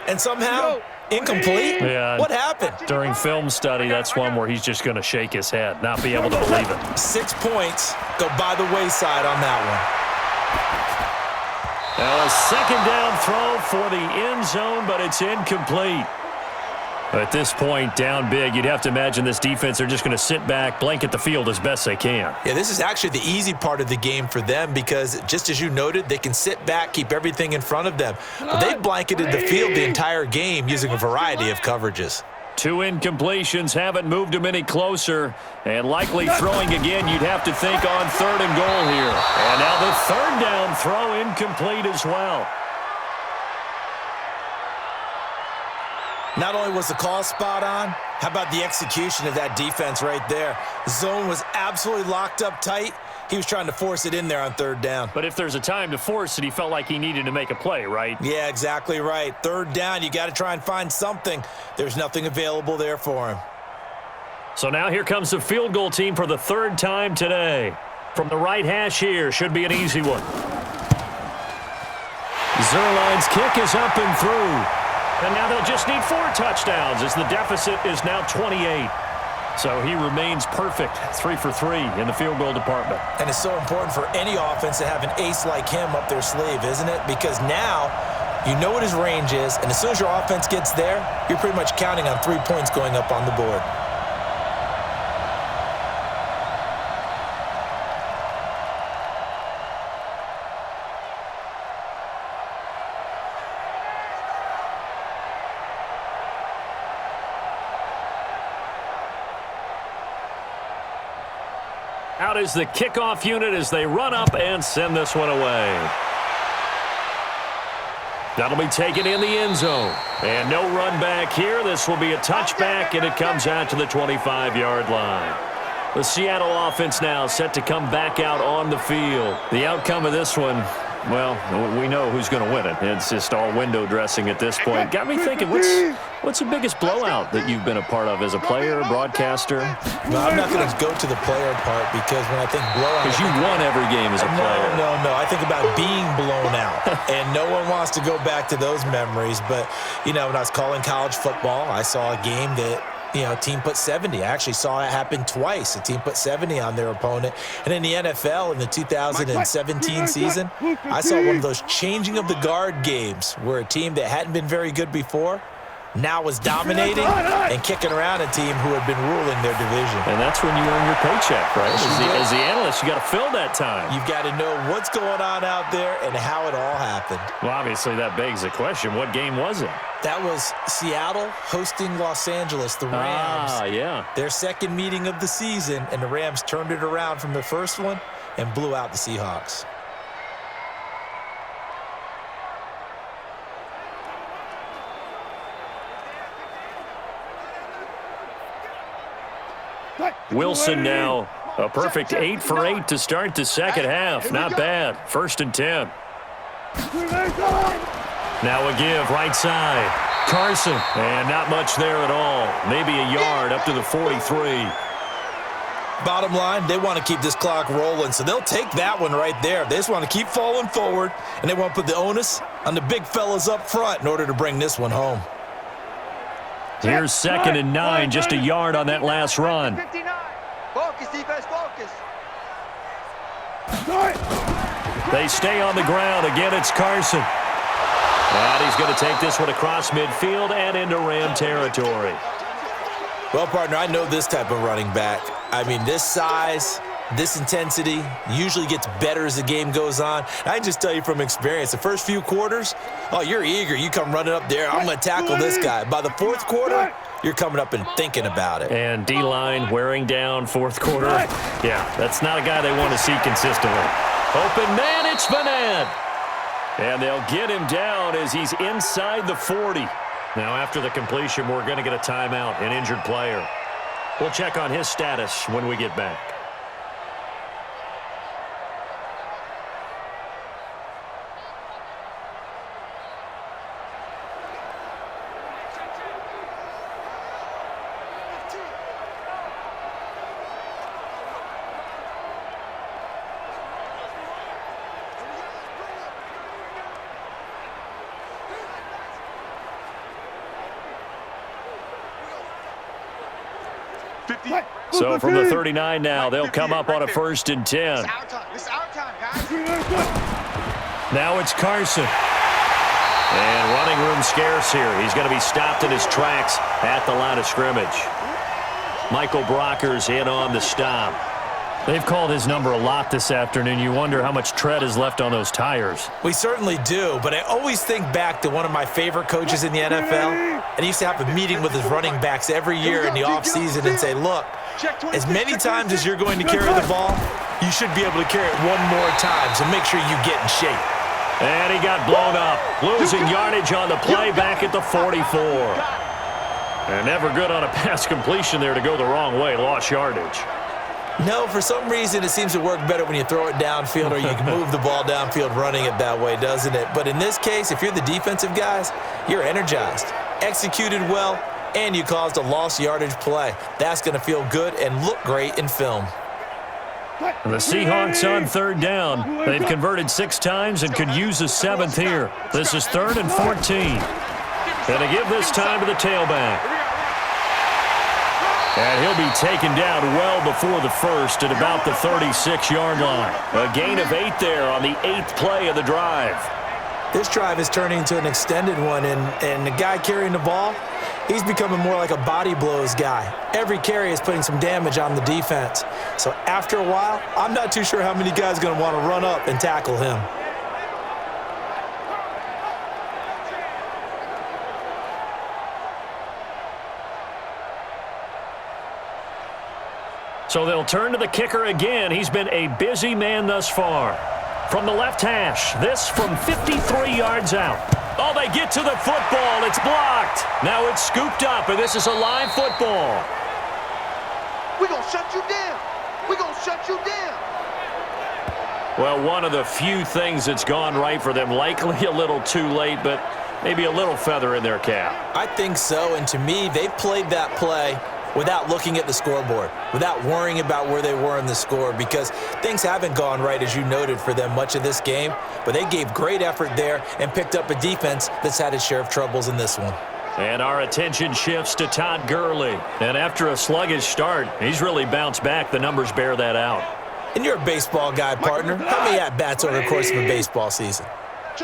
And somehow, incomplete? Yeah. What happened? During film study, that's one where he's just going to shake his head, not be able to believe it. 6 points go by the wayside on that one. Now a 2nd down throw for the end zone, but it's incomplete. At this point, down big, you'd have to imagine this defense are just going to sit back, blanket the field as best they can. Yeah, this is actually the easy part of the game for them because, just as you noted, they can sit back, keep everything in front of them. But they've blanketed the field the entire game using a variety of coverages. 2 incompletions haven't moved him any closer, and likely throwing again, you'd have to think on 3rd and goal here. And now the 3rd down throw incomplete as well. Not only was the call spot on, how about the execution of that defense right there? The zone was absolutely locked up tight. He was trying to force it in there on 3rd down. But if there's a time to force it, he felt like he needed to make a play, right? Yeah, exactly right. 3rd down, you got to try and find something. There's nothing available there for him. So now here comes the field goal team for the 3rd time today. From the right hash here, should be an easy one. Zerline's kick is up and through. And now they'll just need 4 touchdowns as the deficit is now 28. So he remains perfect, 3 for 3 in the field goal department. And it's so important for any offense to have an ace like him up their sleeve, isn't it? Because now you know what his range is, and as soon as your offense gets there, you're pretty much counting on 3 points going up on the board. Out is the kickoff unit as they run up and send this one away. That'll be taken in the end zone. And no run back here. This will be a touchback, and it comes out to the 25-yard line. The Seattle offense now set to come back out on the field. The outcome of this one, well, we know who's going to win it. It's just all window dressing at this point. Got me thinking, what's the biggest blowout that you've been a part of as a player, broadcaster? No, I'm not going to go to the player part because when I think blowout... Because you won every game as a player. No. I think about being blown out, and no one wants to go back to those memories. But, when I was calling college football, I saw a game that... a team put 70. I actually saw it happen twice. A team put 70 on their opponent. And in the NFL, in the 2017 season, I saw one of those changing of the guard games where a team that hadn't been very good before now was dominating and kicking around a team who had been ruling their division. And that's when you earn your paycheck, right? As the analyst, you got to fill that time. You've got to know what's going on out there and how it all happened. Well, obviously, that begs the question, what game was it? That was Seattle hosting Los Angeles, the Rams. Yeah. Their second meeting of the season, and the Rams turned it around from the first one and blew out the Seahawks. Wilson now, a perfect 8 for 8 to start the second half. Not bad. 1st and 10. Now a give right side. Carson, and not much there at all. Maybe a yard up to the 43. Bottom line, they want to keep this clock rolling, so they'll take that one right there. They just want to keep falling forward, and they want to put the onus on the big fellas up front in order to bring this one home. Here's 2nd and 9, just a yard on that last run. Focus, defense, focus. They stay on the ground. Again, it's Carson. And he's going to take this one across midfield and into Ram territory. Well, partner, I know this type of running back. I mean, this size, this intensity usually gets better as the game goes on. I can just tell you from experience, the first few quarters, you're eager. You come running up there, I'm going to tackle this guy. By the 4th quarter, you're coming up and thinking about it. And D-line wearing down 4th quarter. Yeah, that's not a guy they want to see consistently. Open man, it's Vanette. And they'll get him down as he's inside the 40. Now, after the completion, we're going to get a timeout, an injured player. We'll check on his status when we get back. So from the 39 now, they'll come up on a 1st and 10. This is our time, guys. Now it's Carson. And running room scarce here. He's going to be stopped in his tracks at the line of scrimmage. Michael Brocker's in on the stop. They've called his number a lot this afternoon. You wonder how much tread is left on those tires. We certainly do, but I always think back to one of my favorite coaches in the NFL, and he used to have a meeting with his running backs every year in the offseason and say, look, as many times as you're going to carry the ball, you should be able to carry it one more time, so make sure you get in shape. And he got blown up, losing yardage on the play back at the 44. And never good on a pass completion there to go the wrong way, lost yardage. No, for some reason it seems to work better when you throw it downfield or you can move the ball downfield running it that way, doesn't it? But in this case, if you're the defensive guys, you're energized, executed well, and you caused a lost yardage play. That's going to feel good and look great in film. The Seahawks on 3rd down. They've converted 6 times and could use a 7th here. This is 3rd and 14. And to give this time to the tailback. And he'll be taken down well before the 1st at about the 36-yard line. A gain of 8 there on the 8th play of the drive. This drive is turning into an extended one, and the guy carrying the ball, he's becoming more like a body blows guy. Every carry is putting some damage on the defense. So after a while, I'm not too sure how many guys are going to want to run up and tackle him. So they'll turn to the kicker again. He's been a busy man thus far. From the left hash, this from 53 yards out. Oh, they get to the football. It's blocked. Now it's scooped up, and this is a live football. We're going to shut you down. We're going to shut you down. Well, one of the few things that's gone right for them. Likely a little too late, but maybe a little feather in their cap. I think so, and to me, they played that play without looking at the scoreboard, without worrying about where they were in the score, because things haven't gone right, as you noted, for them much of this game. But they gave great effort there and picked up a defense that's had its share of troubles in this one. And our attention shifts to Todd Gurley. And after a sluggish start, he's really bounced back. The numbers bear that out. And you're a baseball guy, partner. How many at-bats over the course of a baseball season?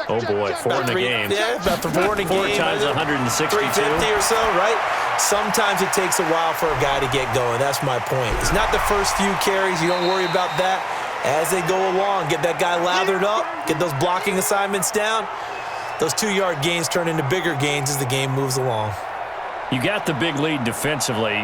Oh, boy, four in the game. Yeah, about 4 in a game. 4 times 162. 350 or so, right? Sometimes it takes a while for a guy to get going. That's my point. It's not the first few carries. You don't worry about that. As they go along, get that guy lathered up, get those blocking assignments down. Those 2-yard gains turn into bigger gains as the game moves along. You got the big lead defensively,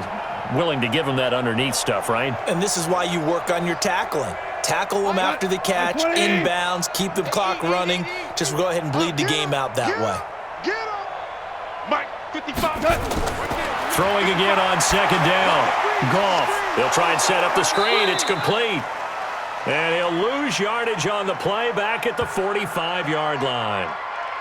willing to give him that underneath stuff, right? And this is why you work on your tackling. Tackle them after the catch, inbounds, keep the clock running. Just go ahead and bleed the game out that way. Get him. Mike, 55. Throwing again on second down. Goff. He'll try and set up the screen. It's complete. And he'll lose yardage on the play back at the 45-yard line.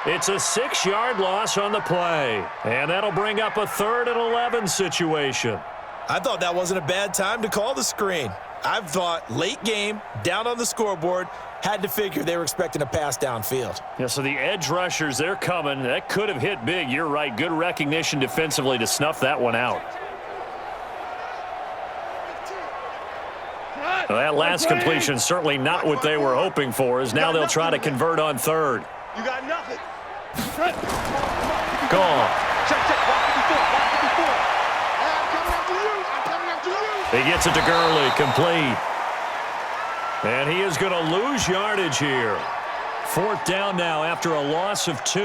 It's a 6-yard loss on the play. And that'll bring up a 3rd and 11 situation. I thought that wasn't a bad time to call the screen. I thought late game, down on the scoreboard, had to figure they were expecting a pass downfield. Yeah, so the edge rushers, they're coming. That could have hit big. You're right. Good recognition defensively to snuff that one out. Well, that last completion certainly not what they were hoping for, as now they'll try to convert on 3rd. You got nothing. Gone. Check. I'm coming after you. He gets it to Gurley, complete. And he is going to lose yardage here. 4th down now after a loss of 2.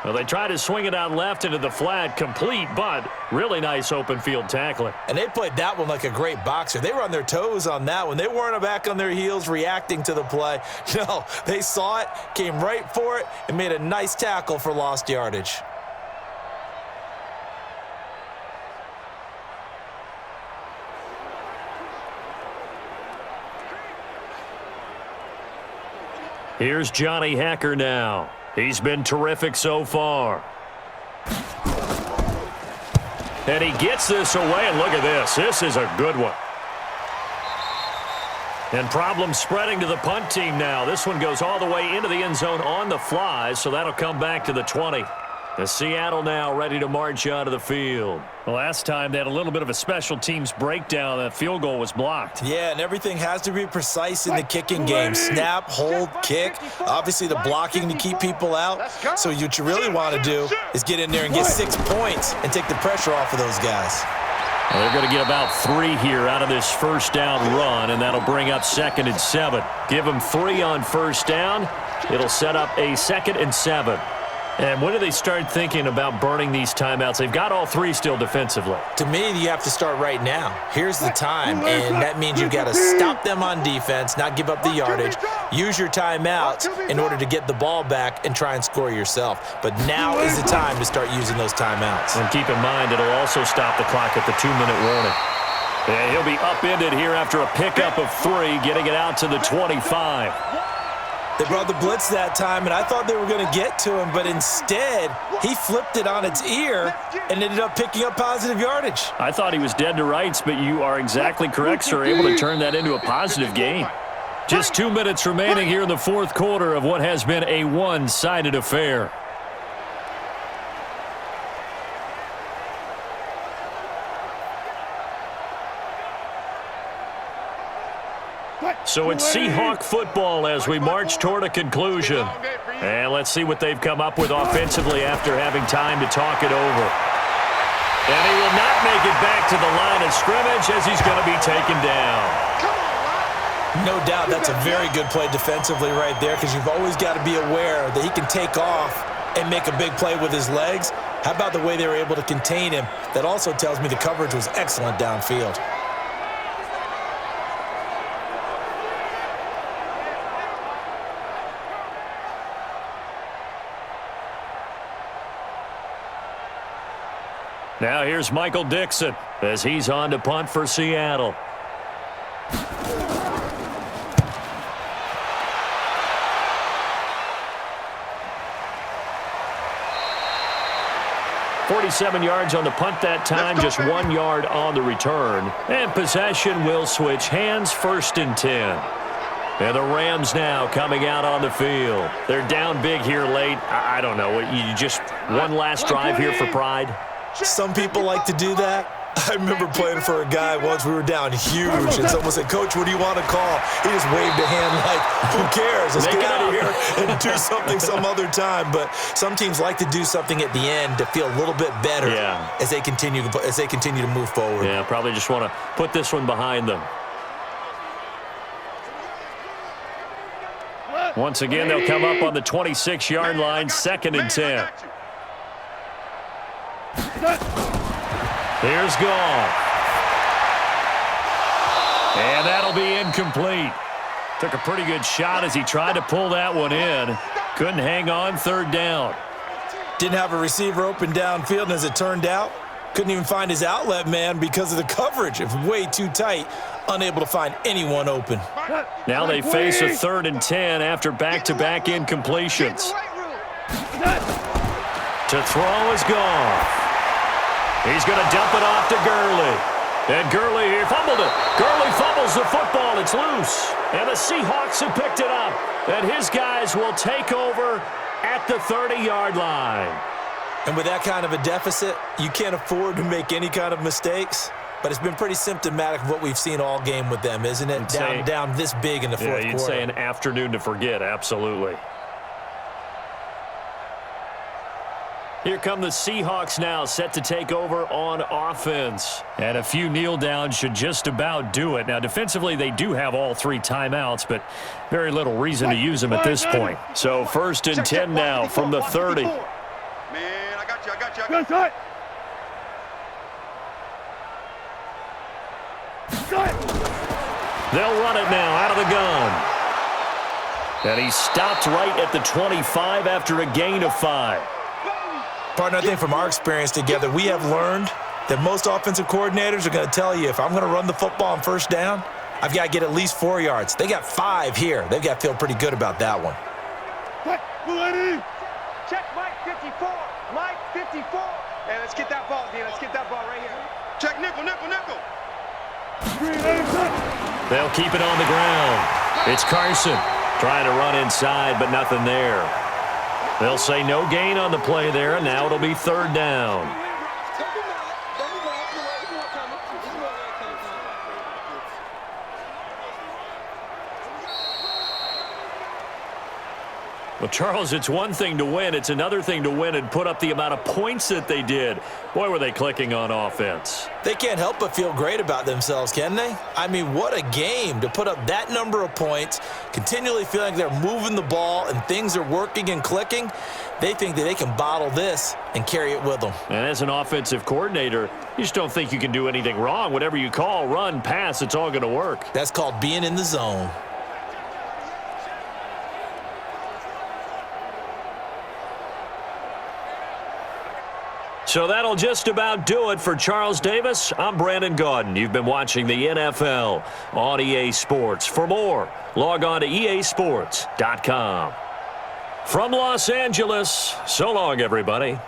Well, they try to swing it out left into the flat, complete, but really nice open field tackling. And they played that one like a great boxer. They were on their toes on that one. They weren't back on their heels reacting to the play. No, they saw it, came right for it, and made a nice tackle for lost yardage. Here's Johnny Hacker now. He's been terrific so far. And he gets this away, and look at this. This is a good one. And problems spreading to the punt team now. This one goes all the way into the end zone on the fly, so that'll come back to the 20. The Seattle now ready to march out of the field. The last time they had a little bit of a special teams breakdown. That field goal was blocked. Yeah, and everything has to be precise in the kicking game. Snap, hold, kick. Obviously the blocking to keep people out. So what you really want to do is get in there and get 6 points and take the pressure off of those guys. Well, they're going to get about 3 here out of this first down run, and that'll bring up 2nd and 7. Give them 3 on first down. It'll set up a 2nd and 7. And when do they start thinking about burning these timeouts? They've got all 3 still defensively. To me, you have to start right now. Here's the time, and that means you've got to stop them on defense, not give up the yardage, use your timeouts in order to get the ball back and try and score yourself. But now is the time to start using those timeouts. And keep in mind, it'll also stop the clock at the 2-minute warning. And he'll be upended here after a pickup of 3, getting it out to the 25. They brought the blitz that time, and I thought they were going to get to him, but instead, he flipped it on its ear and ended up picking up positive yardage. I thought he was dead to rights, but you are exactly correct, sir. Able to turn that into a positive gain. Just 2 minutes remaining here in the 4th quarter of what has been a one-sided affair. So it's Seahawk football as we march toward a conclusion. And let's see what they've come up with offensively after having time to talk it over. And he will not make it back to the line of scrimmage as he's going to be taken down. No doubt that's a very good play defensively right there, because you've always got to be aware that he can take off and make a big play with his legs. How about the way they were able to contain him? That also tells me the coverage was excellent downfield. Now here's Michael Dixon as he's on to punt for Seattle. "47 yards on the punt that time, just 1 yard on the return. And possession will switch hands, 1st and 10. And the Rams now coming out on the field. They're down big here late. I don't know. You just one last drive here for pride? Some people like to do that. I remember playing for a guy once. We were down huge, and someone said, "Coach, what do you want to call?" He just waved a hand like, "Who cares? Let's get out of here and do something some other time." But some teams like to do something at the end to feel a little bit better as they continue to move forward. Yeah, probably just want to put this one behind them. Once again, they'll come up on the 26-yard line, 2nd and 10. Here's Goff. And that'll be incomplete. Took a pretty good shot as he tried to pull that one in. Couldn't hang on, 3rd down. Didn't have a receiver open downfield, and as it turned out, couldn't even find his outlet man because of the coverage. It was way too tight, unable to find anyone open. Now they face a 3rd and 10 after back-to-back incompletions. To throw is Goff. He's going to dump it off to Gurley. And Gurley here fumbled it. Gurley fumbles the football. It's loose. And the Seahawks have picked it up. And his guys will take over at the 30-yard line. And with that kind of a deficit, you can't afford to make any kind of mistakes. But it's been pretty symptomatic of what we've seen all game with them, isn't it? Down this big in the fourth quarter. You'd say an afternoon to forget, absolutely. Here come the Seahawks now, set to take over on offense. And a few kneel downs should just about do it. Now, defensively, they do have all 3 timeouts, but very little reason to use them at this point. So 1st and 10 now from the 30. Man, I got you. They'll run it now out of the gun. And he stopped right at the 25 after a gain of 5. Partner, I think from our experience together, we have learned that most offensive coordinators are going to tell you, if I'm going to run the football on 1st down, I've got to get at least 4 yards. They got 5 here. They've got to feel pretty good about that one. Check Mike 54. Mike 54. Hey, let's get that ball, D. Let's get that ball right here. Check nickel. They'll keep it on the ground. It's Carson trying to run inside, but nothing there. They'll say no gain on the play there, and now it'll be 3rd down. Well, Charles, it's one thing to win. It's another thing to win and put up the amount of points that they did. Boy, were they clicking on offense. They can't help but feel great about themselves, can they? I mean, what a game to put up that number of points, continually feeling they're moving the ball and things are working and clicking. They think that they can bottle this and carry it with them. And as an offensive coordinator, you just don't think you can do anything wrong. Whatever you call, run, pass, it's all going to work. That's called being in the zone. So that'll just about do it for Charles Davis. I'm Brandon Gaudin. You've been watching the NFL on EA Sports. For more, log on to easports.com. From Los Angeles, so long, everybody.